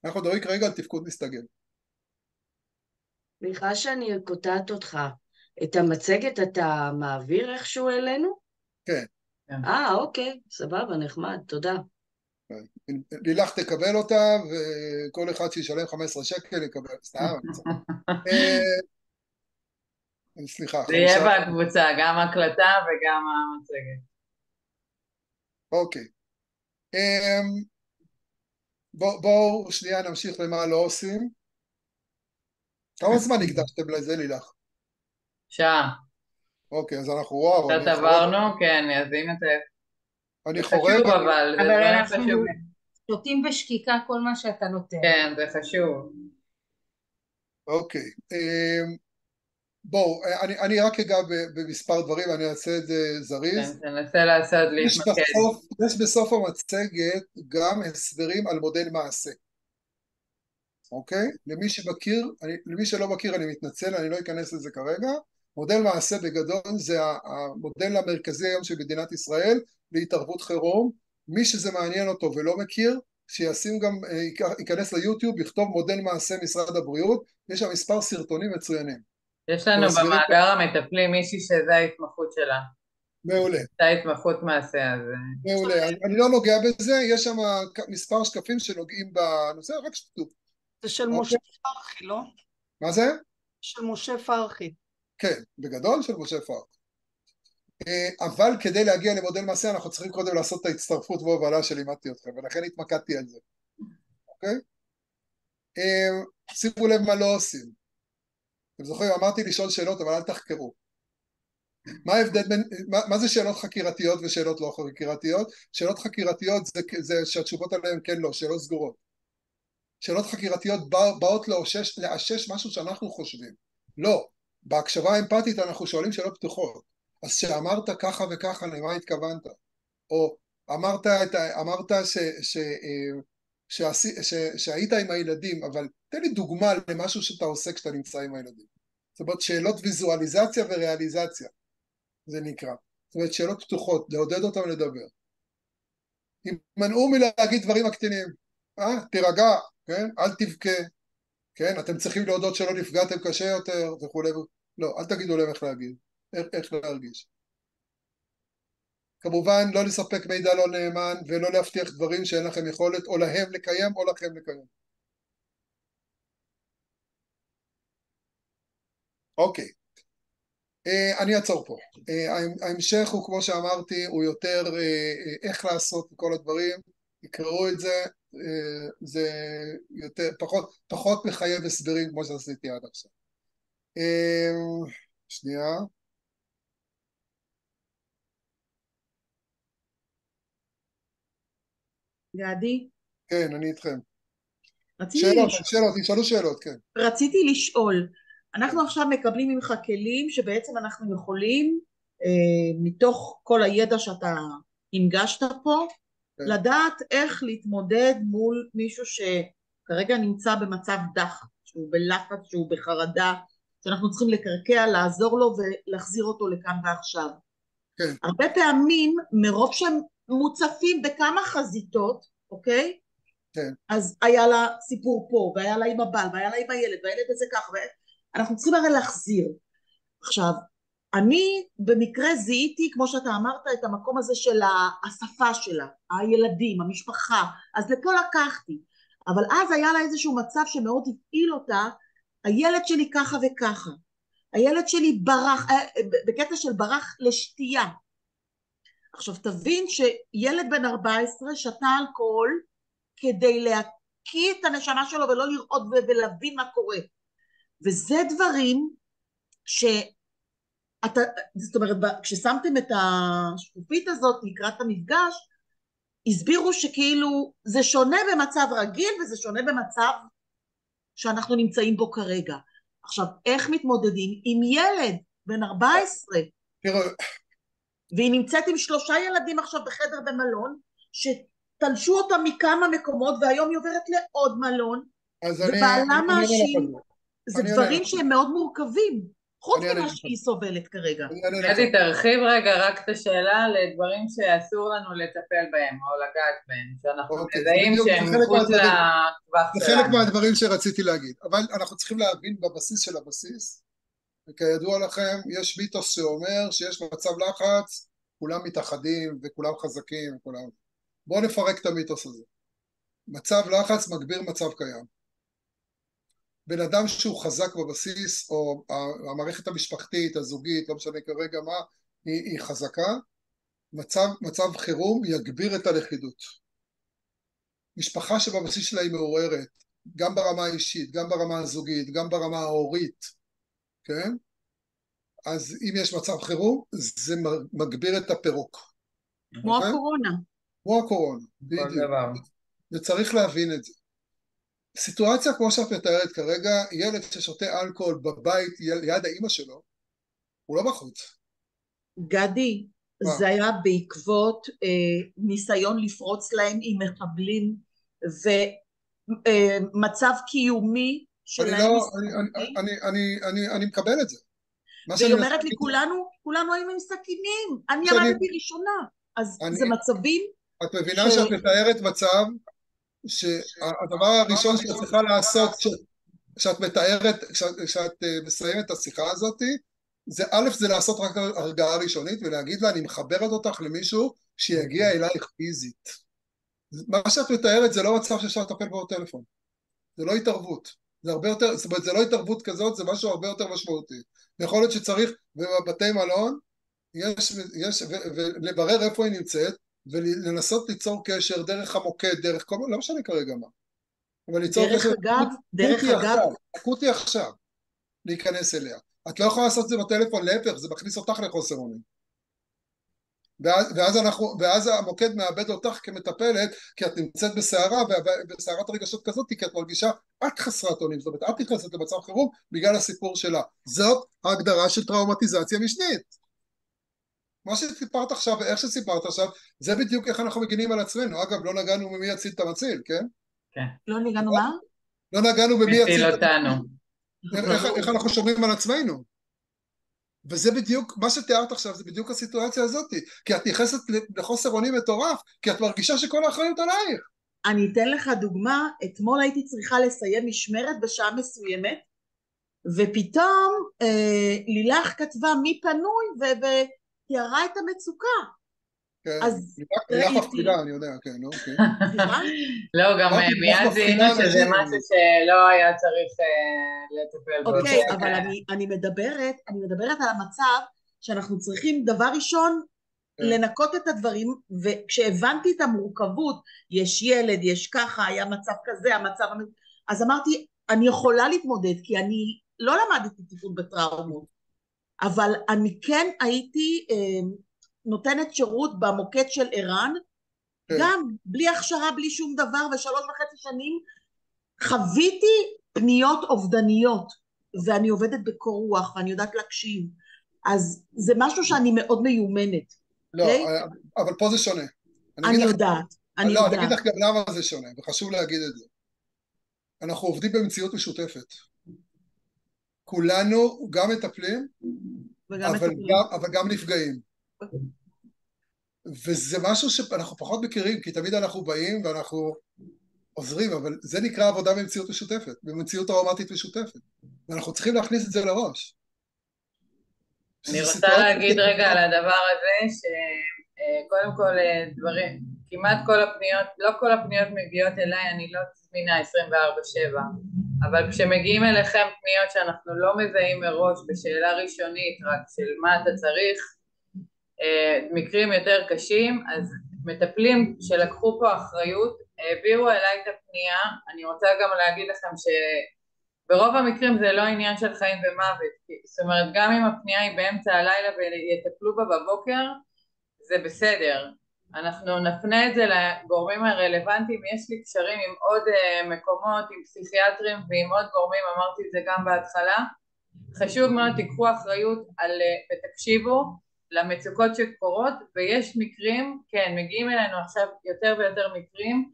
אנחנו מדברים כרגע על תפקוד מסתגל. סליחה שאני קוטעת אותך. את המצגת אתה מעביר איכשהו אלינו? כן. אוקיי, סבבה, נחמד, תודה. לילך תקבל אותה, וכל אחד שישלם 15 שקל יקבל, סתם. סליחה. זה יהיה בקבוצה, גם הקלטה וגם המצגת. אוקיי. בואו שנייה נמשיך למה לא עושים. כמה זמן הקדשתם לזה, לילך? שעה. אוקיי, אז אנחנו וואו. קצת עברנו, כן, אז אם אתה... אני חורג. חשוב אבל, זה דברים חשובים. שותים בשקיקה כל מה שאתה נותן. כן, זה חשוב. אוקיי. בואו, אני רק אגע במספר דברים, אני אעשה את זה זריז. תנסה לעשות להתמקד. יש בסוף המצגת גם הסברים על מודל מעשה. אוקיי? למי שלא מכיר אני מתנצל, אני לא אכנס לזה כרגע. מודל מעשה בגדול זה המודל המרכזי היום של מדינת ישראל להתערבות חירום. מי שזה מעניין אותו ולא מכיר, שישים גם, ייכנס ליוטיוב, יכתוב מודל מעשה משרד הבריאות, יש שם מספר סרטונים מצוינים. יש לנו במאגר המטפלים מישהי שזה ההתמחות שלה. מעולה. זה ההתמחות מעשה הזה. מעולה, אני לא נוגע בזה, יש שם מספר שקפים שנוגעים בנושא, רק שתתו. זה של משה פרחי, לא? מה זה? של משה פרחי. כן, בגדול של משה פרחי. אבל כדי להגיע למודל מעשה אנחנו צריכים קודם לעשות את ההצטרפות והובלה שלימדתי אתכם, ולכן התמקדתי על זה. אוקיי? שימו לב מה לא עושים. אתם זוכרים, אמרתי לשאול שאלות, אבל אל תחקרו. מה ההבדל בין, מה זה שאלות חקירתיות ושאלות לא חקירתיות? שאלות חקירתיות זה שהתשובות עליהן כן לא, שאלות סגורות. שאלות חקירתיות באות לאשש משהו שאנחנו חושבים. לא, בהקשבה האמפתית אנחנו שואלים שאלות פתוחות. אז שאמרת ככה וככה, למה התכוונת? או אמרת שהיית עם הילדים, אבל תן לי דוגמה למשהו שאתה עושה כשאתה נמצא עם הילדים. זאת אומרת, שאלות ויזואליזציה וריאליזציה, זה נקרא. זאת אומרת, שאלות פתוחות, לעודד אותם לדבר. הימנעו מלהגיד דברים הקטנים. תירגע, כן? אל תבכה, כן? אתם צריכים להודות שלא נפגעתם קשה יותר וכו'. לא, אל תגידו להם איך להגיד, איך להרגיש. כמובן, לא לספק מידע לא נאמן ולא להבטיח דברים שאין לכם יכולת או להם לקיים או לכם לקיים. אוקיי. אני אעצור פה. ההמשך הוא, כמו שאמרתי, הוא יותר איך לעשות כל הדברים, יקראו את זה, זה יותר, פחות מחייב הסברים כמו שעשיתי עד עכשיו. שנייה. גדי? כן, אני איתכם. תשאלו שאלות, כן. רציתי לשאול, אנחנו עכשיו מקבלים ממך כלים שבעצם אנחנו יכולים, מתוך כל הידע שאתה הנגשת פה, לדעת איך להתמודד מול מישהו שכרגע נמצא במצב דחק, שהוא בלחץ, שהוא בחרדה, שאנחנו צריכים לקרקע, לעזור לו ולהחזיר אותו לכאן ועכשיו. כן. הרבה פעמים, מרוב שהם מוצפים בכמה חזיתות, אוקיי? כן. אז היה לה סיפור פה, והיה לה עם הבעל, והיה לה עם הילד, והילד הזה ככה, אנחנו צריכים הרי להחזיר. עכשיו, אני במקרה זיהיתי, כמו שאתה אמרת, את המקום הזה של השפה שלה, הילדים, המשפחה, אז לפה לקחתי, אבל אז היה לה איזשהו מצב שמאוד הפעיל אותה, הילד שלי ככה וככה, הילד שלי ברח, בקטע של ברח לשתייה. עכשיו תבין שילד בן 14 שתה אלכוהול, כדי להקיא את הנשמה שלו ולא לראות ולהבין מה קורה, וזה דברים זאת אומרת, כששמתם את השקופית הזאת לקראת המפגש, הסבירו שכאילו זה שונה במצב רגיל וזה שונה במצב שאנחנו נמצאים בו כרגע. עכשיו, איך מתמודדים עם ילד בן 14? והיא נמצאת עם 3 ילדים עכשיו בחדר במלון, שתלשו אותה מכמה מקומות, והיום היא עוברת לעוד מלון, ובעלה מאשים. זה דברים שהם מאוד מורכבים. חוץ ממה שהיא סובלת כרגע. גדי, תרחיב רגע רק את השאלה לדברים שאסור לנו לטפל בהם או לגעת בהם, שאנחנו מזהים שהם מחוץ לטווח שלנו. זה חלק מהדברים שרציתי להגיד, אבל אנחנו צריכים להבין בבסיס של הבסיס, וכידוע לכם, יש מיתוס שאומר שיש מצב לחץ, כולם מתאחדים וכולם חזקים וכולם. בואו נפרק את המיתוס הזה. מצב לחץ מגביר מצב קיים. בן אדם שהוא חזק בבסיס, או המערכת המשפחתית, הזוגית, לא משנה כרגע מה, היא חזקה, מצב חירום יגביר את הלכידות. משפחה שבבסיס שלה היא מעוררת, גם ברמה האישית, גם ברמה הזוגית, גם ברמה ההורית, כן? אז אם יש מצב חירום, זה מגביר את הפירוק. כמו הקורונה. כמו הקורונה, בדיוק. וצריך להבין את זה. סיטואציה כמו שאת מתארת כרגע, ילד ששותה אלכוהול בבית ליד האמא שלו, הוא לא בחוץ. גדי, זה היה בעקבות ניסיון לפרוץ להם עם מחבלים, ומצב קיומי שלהם. אני מקבל את זה. והיא אומרת לי, כולנו היינו עם סכינים, אני ירדתי ראשונה, אז זה מצבים. את מבינה שאת מתארת מצב, שהדבר הראשון שאת צריכה לעשות כשאת מתארת, כשאת מסיימת את השיחה הזאת, זה א', זה לעשות רק הרגעה ראשונית ולהגיד לה, אני מחברת אותך למישהו שיגיע אלייך פיזית. מה שאת מתארת זה לא מצב שאפשר לטפל בו בטלפון, זה לא התערבות, זה הרבה יותר, זאת אומרת, זה לא התערבות כזאת, זה משהו הרבה יותר משמעותי. יכול להיות שצריך בבתי מלון ולברר איפה היא נמצאת, ולנסות ליצור קשר דרך המוקד, דרך כל, לא משנה כרגע מה. אבל ליצור קשר, דרך אגב, אקוטי עכשיו, להיכנס אליה. את לא יכולה לעשות את זה בטלפון, להפך, זה מכניס אותך לחוסר אונים. ואז המוקד מאבד אותך כמטפלת, כי את נמצאת בסערה, ובסערת הרגשות כזאת, כי את מרגישה, את חסרת אונים, זאת אומרת, את נכנסת למצב חירום, בגלל הסיפור שלה. זאת ההגדרה של טראומטיזציה משנית. מה שסיפרת עכשיו ואיך שסיפרת עכשיו, זה בדיוק איך אנחנו מגינים על עצמנו. אגב, לא נגענו במי יציל את המציל, כן? כן. לא נגענו מה? לא נגענו במי יציל אותנו. איך אנחנו שומרים על עצמנו. וזה בדיוק, מה שתיארת עכשיו, זה בדיוק הסיטואציה הזאת. כי את נכנסת לחוסר אונים מטורף, כי את מרגישה שכל האחריות עלייך. אני אתן לך דוגמה, אתמול הייתי צריכה לסיים משמרת בשעה מסוימת, ופתאום לילך כתבה מי פנוי תיארה את המצוקה, כן, אז לילך ראיתי, מפחידה, אני יודע, כן, אוקיי. סליחה? לא, גם אמרתי, לילך מיד זיהינו מפחידה שזה אנשים. משהו שלא היה צריך לטפל בו. אוקיי, אבל אני מדברת על המצב שאנחנו צריכים דבר ראשון כן. לנקות את הדברים, וכשהבנתי את המורכבות, יש ילד, יש ככה, היה מצב כזה, אז אמרתי, אני יכולה להתמודד, כי אני לא למדתי טיפול בטראומות, אבל אני כן הייתי נותנת שירות במוקד של ערן, כן. גם בלי הכשרה, בלי שום דבר, ו3.5 שנים חוויתי פניות אובדניות, ואני עובדת בקור רוח, ואני יודעת להקשיב, אז זה משהו שאני מאוד מיומנת. לא, אוקיי? אבל פה זה שונה. אני יודעת, אני לא, אני אגיד יודעת. לך גם למה זה שונה, וחשוב להגיד את זה. אנחנו עובדים במציאות משותפת. כולנו גם מטפלים, אבל גם נפגעים. וזה משהו שאנחנו פחות מכירים, כי תמיד אנחנו באים ואנחנו עוזרים, אבל זה נקרא עבודה במציאות משותפת, במציאות טראומטית משותפת. ואנחנו צריכים להכניס את זה לראש. אני רוצה להגיד רגע על הדבר הזה, שקודם כל דברים, כמעט כל הפניות, לא כל הפניות מגיעות אליי, אני לא זמינה 24/7, אבל כשמגיעים אליכם פניות שאנחנו לא מזהים מראש בשאלה ראשונית רק של מה אתה צריך, מקרים יותר קשים, אז מטפלים שלקחו פה אחריות, העבירו אליי את הפנייה. אני רוצה גם להגיד לכם ברוב המקרים זה לא עניין של חיים ומוות, זאת אומרת גם אם הפנייה היא באמצע הלילה ויטפלו בה בבוקר, זה בסדר. אנחנו נפנה את זה לגורמים הרלוונטיים, יש לי קשרים עם עוד מקומות, עם פסיכיאטרים ועם עוד גורמים, אמרתי את זה גם בהתחלה. חשוב מאוד תיקחו אחריות ותקשיבו למצוקות שקורות, ויש מקרים, כן, מגיעים אלינו עכשיו יותר ויותר מקרים,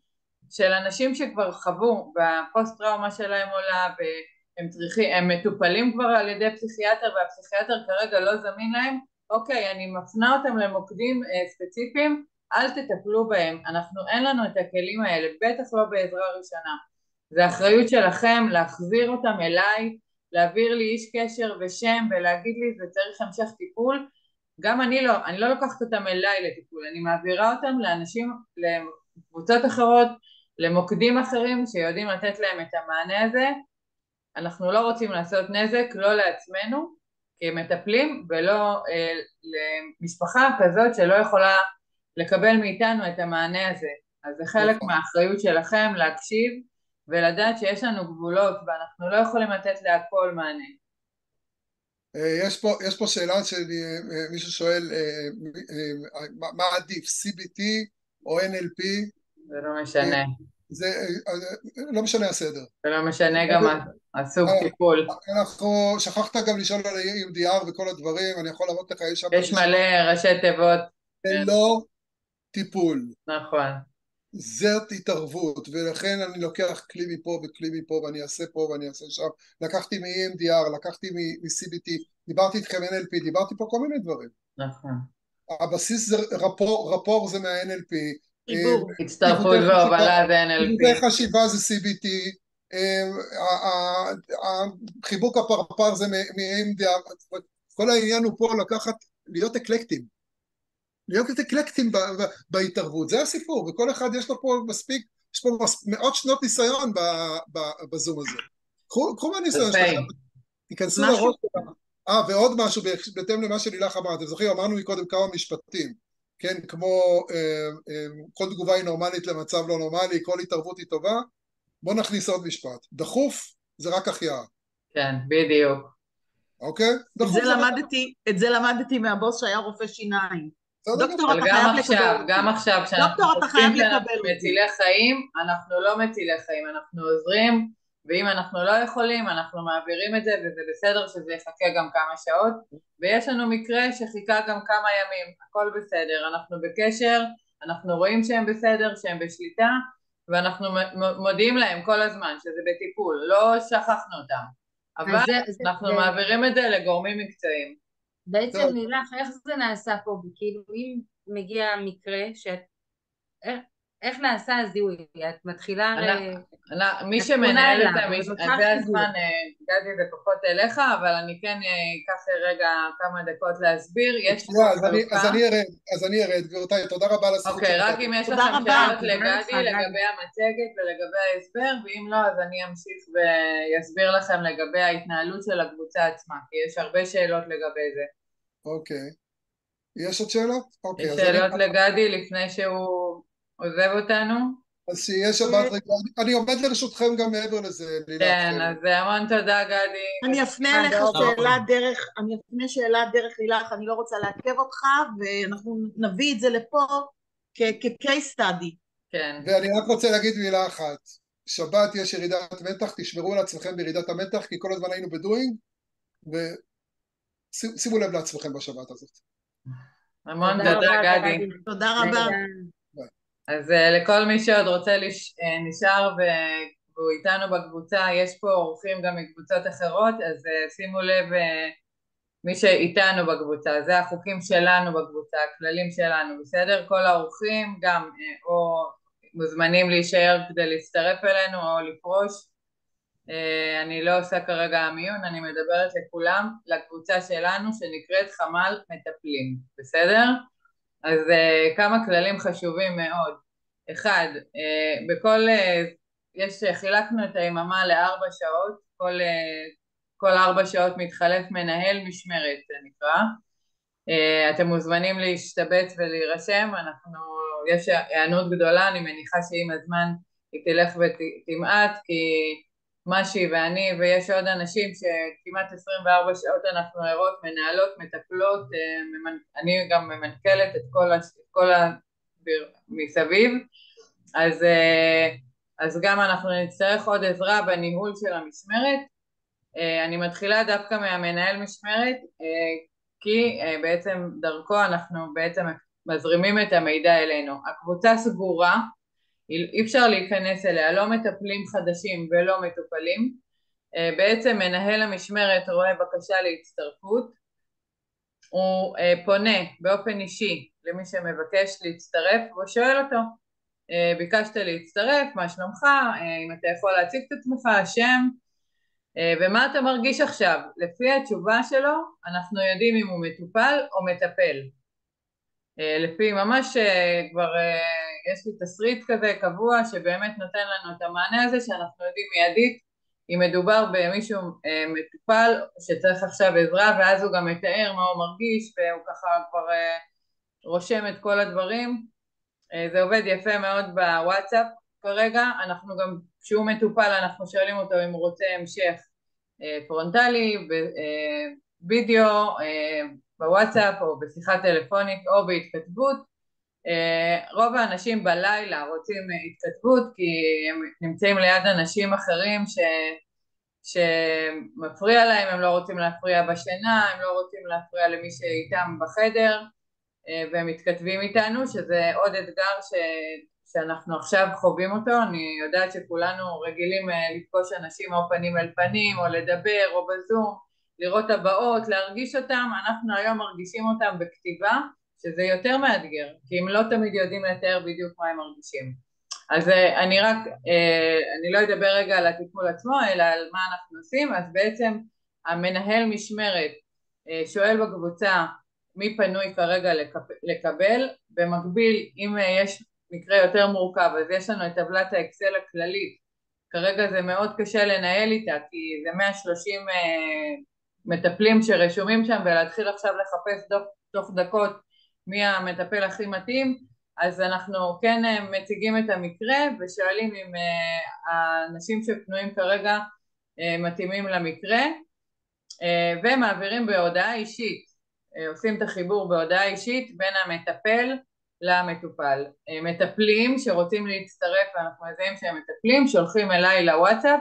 של אנשים שכבר חוו בפוסט טראומה שלהם עולה, הם מטופלים כבר על ידי פסיכיאטר, והפסיכיאטר כרגע לא זמין להם, אוקיי, אני מפנה אותם למוקדים ספציפיים, אל תטפלו בהם, אין לנו את הכלים האלה, בטח לא בעזרה ראשונה. זה אחריות שלכם להחזיר אותם אליי, להעביר לי איש קשר ושם ולהגיד לי זה צריך המשך טיפול. גם אני לא לוקחת אותם אליי לטיפול, אני מעבירה אותם לאנשים, לקבוצות אחרות, למוקדים אחרים שיודעים לתת להם את המענה הזה. אנחנו לא רוצים לעשות נזק, לא לעצמנו כמטפלים, ולא למשפחה כזאת שלא יכולה לקבל מאיתנו את המענה הזה. אז זה חלק מהאחריות שלכם להקשיב ולדעת שיש לנו גבולות, ואנחנו לא יכולים לתת להכל מענה. יש פה שאלה שמישהו שואל, מה עדיף, CBT או NLP? זה לא משנה. זה לא משנה הסדר. זה לא משנה גם הסוג טיפול. אנחנו, שכחת גם לשאול על EMDR וכל הדברים, אני יכול להראות לך, יש מלא ראשי תיבות. זה לא טיפול. נכון. זאת התערבות, ולכן אני לוקח כלי מפה וכלי מפה, ואני אעשה פה ואני אעשה שם. לקחתי מ-EMDR, לקחתי מ-CBT, דיברתי איתכם NLP, דיברתי פה כל מיני דברים. נכון. הבסיס זה רפור זה מה-NLP. הצטרפות והובלה זה NLP. עיבודי חשיבה זה CBT, חיבוק הפרפר זה מ-EMDR. כל העניין הוא פה להיות אקלקטים. להיות אקלקטים בהתערבות, זה הסיפור, וכל אחד יש לו פה מספיק, יש פה מאות שנות ניסיון בזום הזה. קחו מהניסיון שלכם, תיכנסו לראש. ועוד משהו, בהתאם למה שלילך אמרת, אתם זוכרים, אמרנו מקודם כמה משפטים, כן, כמו כל תגובה היא נורמלית למצב לא נורמלי, כל התערבות היא טובה, בואו נכניס עוד משפט. דחוף זה רק החייאה. כן, בדיוק. אוקיי? את זה למדתי מהבוס שהיה רופא שיניים. דוקטור, גם עכשיו, כשאנחנו מצילי חיים, אנחנו לא מצילי חיים, אנחנו עוזרים, ואם אנחנו לא יכולים, אנחנו מעבירים את זה, וזה בסדר שזה יחכה גם כמה שעות, ויש לנו מקרה שחיכה גם כמה ימים, הכל בסדר, אנחנו בקשר, אנחנו רואים שהם בסדר, שהם בשליטה, ואנחנו מודיעים להם כל הזמן שזה בטיפול, לא שכחנו אותם, אבל אנחנו מעבירים את זה לגורמים מקצועיים. בעצם לילך, איך זה נעשה פה? כאילו אם מגיע מקרה איך נעשה הזיהוי? את מתחילה, מי את פונה שמנהל את אליו, אז רוצה זה חיבור. הזמן, גדי זה פחות אליך, אבל אני כן אקח רגע כמה דקות להסביר. יש פה שנייה, חלוקה. אז אני ארד, גבירותיי, תודה רבה על הזכות אוקיי, רק שנתתי. אם יש תודה לכם רבה. שאלות תודה לך, לגדי גדי. לגבי המצגת ולגבי ההסבר, ואם לא, אז אני אמשיך ויסביר לכם לגבי ההתנהלות של הקבוצה עצמה, כי יש הרבה שאלות לגבי זה. אוקיי. יש עוד שאלות? אוקיי, יש אז שאלות לגדי לפני שהוא עוזב אותנו? אז שיהיה שבת רגע. אני עומד לרשותכם גם מעבר לזה, לילך. כן, אז המון תודה גדי. אני אפנה אליך אני אפנה שאלה דרך לילך, אני לא רוצה לעכב אותך, ואנחנו נביא את זה לפה כ-case study. כן. ואני רק רוצה להגיד מילה אחת. שבת יש ירידת מתח, תשמרו על עצמכם בירידת המתח, כי כל הזמן היינו בדואינג, ושימו לב לעצמכם בשבת הזאת. המון תודה גדי. תודה רבה. אז לכל מי שעוד רוצה נשאר והוא איתנו בקבוצה, יש פה אורחים גם מקבוצות אחרות, אז שימו לב מי שאיתנו בקבוצה, זה החוקים שלנו בקבוצה, הכללים שלנו, בסדר? כל האורחים גם או מוזמנים להישאר כדי להצטרף אלינו או לפרוש. אני לא עושה כרגע מיון, אני מדברת לכולם, לקבוצה שלנו שנקראת חמ"ל מטפלים, בסדר? אז כמה כללים חשובים מאוד. אחד, חילקנו את היממה ל4 שעות, כל 4 שעות מתחלף מנהל משמרת, זה נקרא. אתם מוזמנים להשתבץ ולהירשם, יש הענות גדולה, אני מניחה שעם הזמן היא תלך ותמעט, כי משי ואני ויש עוד אנשים שכמעט 24 שעות אנחנו ערות, מנהלות, מטפלות, אני גם ממנכלת את כל מסביב, אז גם אנחנו נצטרך עוד עזרה בניהול של המשמרת. אני מתחילה דווקא מהמנהל משמרת, כי בעצם דרכו אנחנו בעצם מזרימים את המידע אלינו. הקבוצה סגורה, אי אפשר להיכנס אליה, לא מטפלים חדשים ולא מטופלים. בעצם מנהל המשמרת רואה בקשה להצטרפות, הוא פונה באופן אישי למי שמבקש להצטרף ושואל אותו, ביקשת להצטרף, מה שלומך, אם אתה יכול להציג את עצמך, השם, ומה אתה מרגיש עכשיו? לפי התשובה שלו אנחנו יודעים אם הוא מטופל או מטפל. לפי ממש כבר יש לי תסריט כזה קבוע שבאמת נותן לנו את המענה הזה שאנחנו יודעים מיידית אם מדובר במישהו מטופל שצריך עכשיו עזרה, ואז הוא גם מתאר מה הוא מרגיש והוא ככה כבר רושם את כל הדברים. זה עובד יפה מאוד בוואטסאפ כרגע. אנחנו גם כשהוא מטופל אנחנו שואלים אותו אם הוא רוצה המשך פרונטלי, וידאו, בוואטסאפ או בשיחה טלפונית או בהתכתבות. רוב האנשים בלילה רוצים התכתבות כי הם נמצאים ליד אנשים אחרים שמפריע להם, הם לא רוצים להפריע בשינה, הם לא רוצים להפריע למי שאיתם בחדר, והם מתכתבים איתנו, שזה עוד אתגר שאנחנו עכשיו חווים אותו. אני יודעת שכולנו רגילים לפגוש אנשים או פנים אל פנים או לדבר או בזום, לראות הבאות, להרגיש אותם. אנחנו היום מרגישים אותם בכתיבה, שזה יותר מאתגר, כי הם לא תמיד יודעים לתאר בדיוק מה הם מרגישים. אז אני לא אדבר רגע על הטיפול עצמו, אלא על מה אנחנו עושים. אז בעצם המנהל משמרת שואל בקבוצה מי פנוי כרגע לקבל, במקביל אם יש מקרה יותר מורכב אז יש לנו את טבלת האקסל הכללית. כרגע זה מאוד קשה לנהל איתה כי זה 130 מטפלים שרשומים שם, ולהתחיל עכשיו לחפש תוך דקות מי המטפל הכי מתאים. אז אנחנו כן מציגים את המקרה ושואלים אם האנשים שפנויים כרגע מתאימים למקרה, ומעבירים בהודעה אישית, עושים את החיבור בהודעה אישית בין המטפל למטופל. מטפלים שרוצים להצטרף, אנחנו מזהים שהם מטפלים, שולחים אליי לוואטסאפ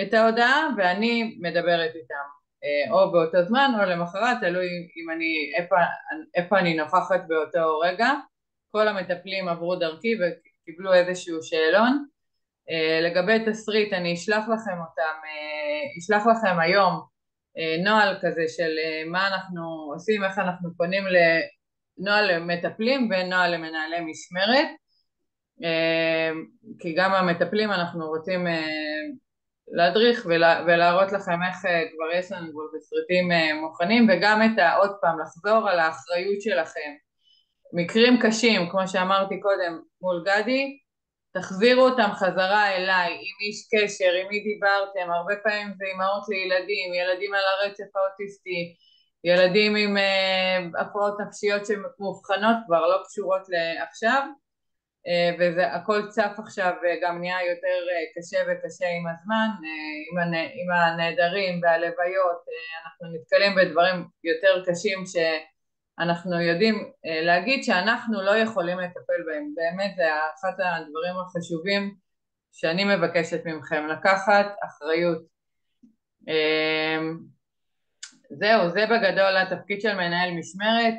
את ההודעה ואני מדברת איתם, או באותו זמן או למחרת, תלוי איפה אני נוכחת באותו רגע. כל המטפלים עברו דרכי וקיבלו איזשהו שאלון. לגבי תסריט אני אשלח לכם היום נוהל כזה של מה אנחנו עושים, איך אנחנו פונים לנוהל למטפלים ונוהל למנהלי משמרת. כי גם המטפלים אנחנו רוצים להדריך ולהראות לכם איך כבר יש לנו כבר תסריטים מוכנים, וגם עוד פעם לחזור על האחריות שלכם. מקרים קשים, כמו שאמרתי קודם מול גדי, תחזירו אותם חזרה אליי, עם איש קשר, עם מי דיברתם, הרבה פעמים זה אימהות לילדים, ילדים על הרצף האוטיסטי, ילדים עם הפרעות נפשיות שמאובחנות כבר, לא קשורות לעכשיו, וזה הכל צף עכשיו וגם נהיה יותר קשה וקשה עם הזמן, עם הנעדרים והלוויות, אנחנו נתקלים בדברים יותר קשים שאנחנו יודעים להגיד שאנחנו לא יכולים לטפל בהם, באמת זה אחד הדברים החשובים שאני מבקשת מכם, לקחת אחריות. זהו, זה בגדול התפקיד של מנהל משמרת.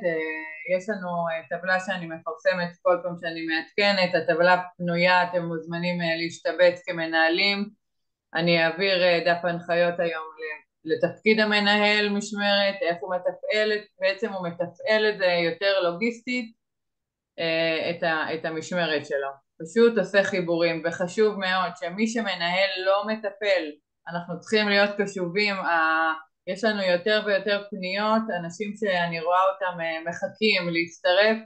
יש לנו טבלה שאני מפרסמת כל פעם שאני מעדכנת, הטבלה פנויה, אתם מוזמנים להשתבץ כמנהלים, אני אעביר דף הנחיות היום לתפקיד המנהל משמרת, איך הוא מתפעל, בעצם הוא מתפעל את זה יותר לוגיסטית, את המשמרת שלו, פשוט עושה חיבורים, וחשוב מאוד שמי שמנהל לא מטפל, אנחנו צריכים להיות קשובים, יש לנו יותר ויותר פניות, אנשים שאני רואה אותם מחכים להצטרף,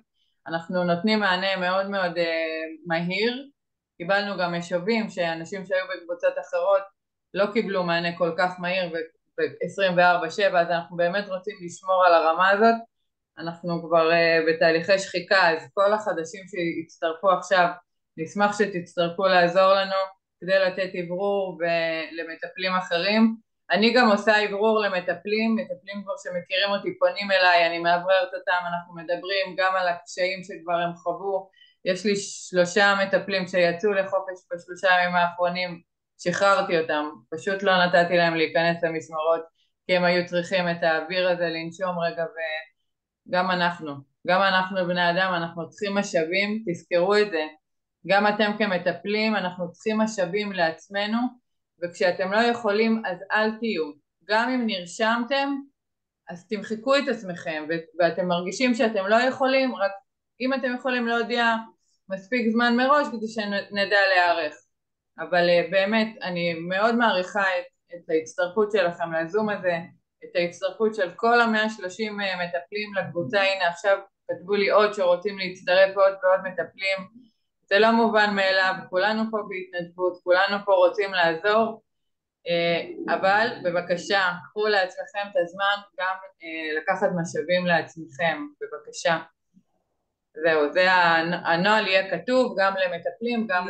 אנחנו נותנים מענה מאוד מאוד מהיר, קיבלנו גם משובים שאנשים שהיו בקבוצות אחרות לא קיבלו מענה כל כך מהיר ב-24/7, אז אנחנו באמת רוצים לשמור על הרמה הזאת, אנחנו כבר בתהליכי שחיקה, אז כל החדשים שהצטרפו עכשיו, נשמח שתצטרפו לעזור לנו כדי לתת עברור למטפלים אחרים. אני גם עושה עברור למטפלים, מטפלים כבר שמכירים אותי פונים אליי, אני מעבררת אותם, אנחנו מדברים גם על הקשיים שכבר הם חוו, יש לי 3 מטפלים שיצאו לחופש ב3 הימים האחרונים, שחררתי אותם, פשוט לא נתתי להם להיכנס למשמרות, כי הם היו צריכים את האוויר הזה לנשום רגע, וגם אנחנו בני אדם, אנחנו צריכים משאבים, תזכרו את זה, גם אתם כמטפלים, אנחנו צריכים משאבים לעצמנו, וכשאתם לא יכולים אז אל תהיו, גם אם נרשמתם אז תמחקו את עצמכם ואתם מרגישים שאתם לא יכולים, רק אם אתם יכולים להודיע מספיק זמן מראש כדי שנדע להיערך, אבל באמת אני מאוד מעריכה את ההצטרפות שלכם לזום הזה, את ההצטרפות של כל 130 מטפלים לקבוצה, הנה עכשיו כתבו לי עוד שרוצים להצטרף עוד מטפלים, זה לא מובן מאליו, כולנו פה בהתנדבות, כולנו פה רוצים לעזור, אבל בבקשה, קחו לעצמכם את הזמן גם לקחת משאבים לעצמכם, בבקשה. זהו, זה הנוהל יהיה כתוב גם למטפלים, גם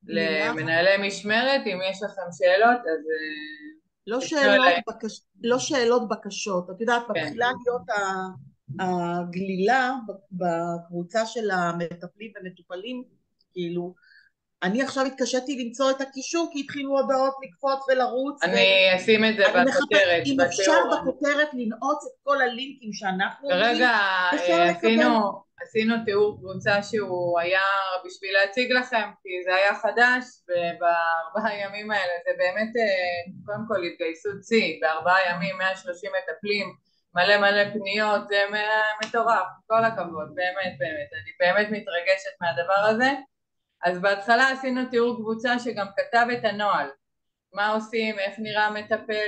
למנהלי משמרת, אם יש לכם שאלות, אז... לא שאלות, בקשות. את יודעת, מתחילה להיות הגלילה בקבוצה של המטפלים ומטופלים, כאילו, אני עכשיו התקשיתי למצוא את הקישור, כי התחילו הודעות לקפוץ ולרוץ. אני אשים את זה בכותרת. אם אפשר בכותרת לנעוץ את כל הלינקים שאנחנו... כרגע עשינו תיאור קבוצה שהוא היה בשביל להציג לכם, כי זה היה חדש, וב4 ימים האלה זה באמת, קודם כל התגייסות צי, ב4 ימים 130 מטפלים, מלא פניות, זה מטורף, כל הכבוד, באמת, אני באמת מתרגשת מהדבר הזה. אז בהתחלה עשינו תיאור קבוצה שגם כתב את הנוהל, מה עושים, איך נראה מטפל,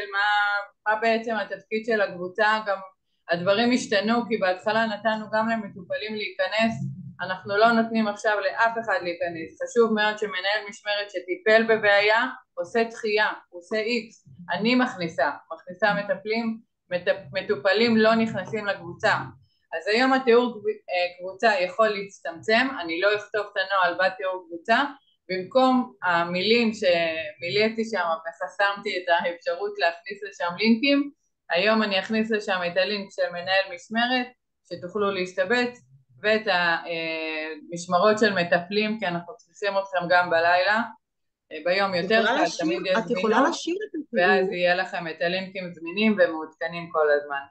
מה בעצם התפקיד של הקבוצה, גם הדברים השתנו, כי בהתחלה נתנו גם למטופלים להיכנס, אנחנו לא נותנים עכשיו לאף אחד להיכנס, חשוב מאוד שמנהל משמרת שטיפל בבעיה, עושה דחייה, הוא עושה איקס, אני מכניסה מטופלים לא נכנסים לקבוצה, אז היום התיאור קבוצה יכול להצטמצם, אני לא אכתוב את הנוהל בתיאור קבוצה, במקום המילים שמילאתי שם וחסמתי את האפשרות להכניס לשם לינקים, היום אני אכניס לשם את הלינק של מנהל משמרת, שתוכלו להשתבץ, ואת המשמרות של מטפלים, כי אנחנו צריכים אתכם גם בלילה, ביום יותר קל, תמיד יש זמינות, ואז יהיה לכם את הלינקים זמינים ומעודכנים כל הזמן.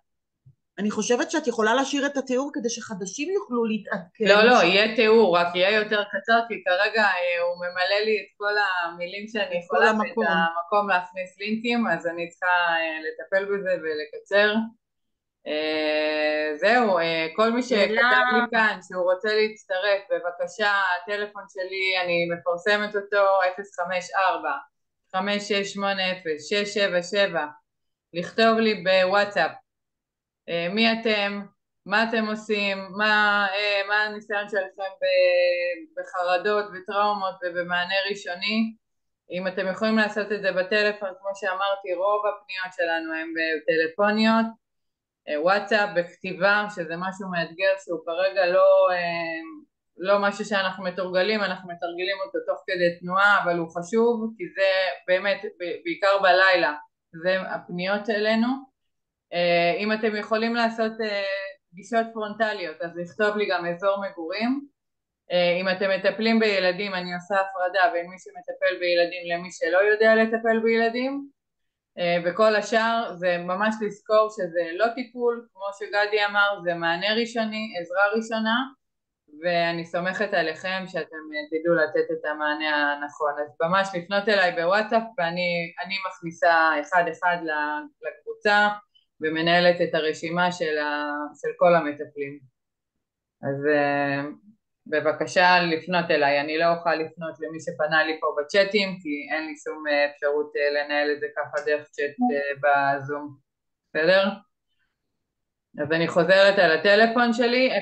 אני חושבת שאת יכולה להשאיר את התיאור כדי שחדשים יוכלו להתעדכן. לא, יהיה תיאור, רק יהיה יותר קצר, כי כרגע הוא ממלא לי את כל המילים שאני יכולה, ואת המקום להכניס לינקים, אז אני צריכה לטפל בזה ולקצר. זהו, כל מי שאלה, שכתב לי כאן שהוא רוצה להצטרף, בבקשה, הטלפון שלי, אני מפרסמת אותו, 054-5680-677, לכתוב לי בוואטסאפ, מי אתם, מה אתם עושים, מה הניסיון שלכם בחרדות וטראומות ובמענה ראשוני. אם אתם יכולים לעשות את זה בטלפון, כמו שאמרתי, רוב הפניות שלנו הן בטלפוניות, וואטסאפ בכתיבה, שזה משהו מאתגר שהוא כרגע לא משהו שאנחנו מתורגלים, אנחנו מתרגלים אותו תוך כדי תנועה, אבל הוא חשוב, כי זה באמת, בעיקר בלילה, זה הפניות אלינו. אם אתם יכולים לעשות פגישות פרונטליות, אז לכתוב לי גם אזור מגורים. אם אתם מטפלים בילדים, אני עושה הפרדה בין מי שמטפל בילדים למי שלא יודע לטפל בילדים, וכל השאר זה ממש לזכור שזה לא טיפול, כמו שגדי אמר, זה מענה ראשוני, עזרה ראשונה, ואני סומכת עליכם שאתם תדעו לתת את המענה הנכון. אז ממש לפנות אליי בוואטסאפ, ואני מכניסה אחד לקבוצה, ומנהלת את הרשימה של כל המטפלים. אז בבקשה לפנות אליי, אני לא אוכל לפנות למי שפנה לי פה בצ'אטים, כי אין לי שום אפשרות לנהל את זה ככה דרך צ'אט בזום, בסדר? אז אני חוזרת על הטלפון שלי, 054-5680-677,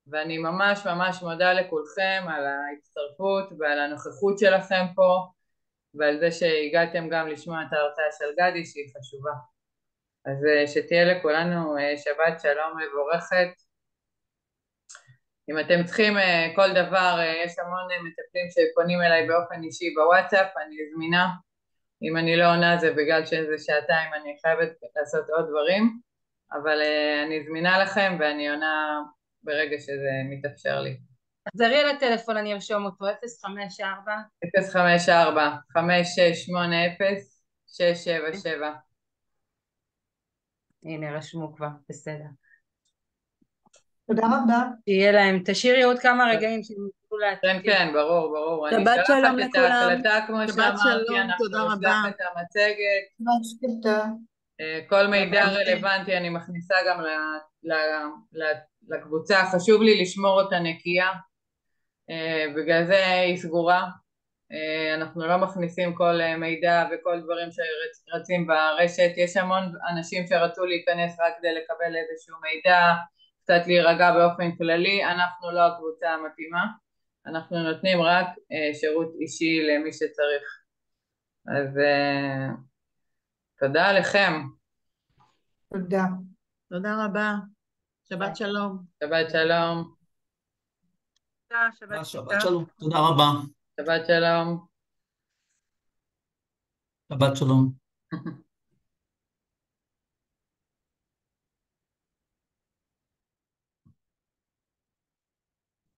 ואני ממש ממש מודה לכולכם על ההצטרפות ועל הנוכחות שלכם פה, ועל זה שהגעתם גם לשמוע את ההרצאה של גדי שהיא חשובה. אז שתהיה לכולנו שבת שלום מבורכת. אם אתם צריכים כל דבר, יש המון מטפלים שפונים אליי באופן אישי בוואטסאפ, אני זמינה. אם אני לא עונה זה בגלל שזה שעתיים, אני חייבת לעשות עוד דברים, אבל אני זמינה לכם ואני עונה ברגע שזה מתאפשר לי. תחזרי על הטלפון, אני ארשום אותו, 054-5680-677. הנה, רשמו כבר, בסדר. תודה רבה. תהיה להם, תשאירי עוד כמה רגעים שהם יוכלו כן, כן, ברור. אני שבת אשלח שלום את לכולם. ההקלטה כמו שבת שאמרתי, שלום, תודה אנחנו רבה. נשלח את המצגת. שקטה. כל מידע רלוונטי אני מכניסה גם לקבוצה, חשוב לי לשמור אותה נקייה, בגלל זה היא סגורה, אנחנו לא מכניסים כל מידע וכל דברים שרצים ברשת, יש המון אנשים שרצו להיכנס רק כדי לקבל איזשהו מידע, קצת להירגע באופן כללי, אנחנו לא הקבוצה המתאימה, אנחנו נותנים רק שירות אישי למי שצריך. אז תודה לכם. תודה. תודה רבה. שבת שלום. שבת שלום. שבת שלום. תודה רבה. שבת שלום. שבת שלום.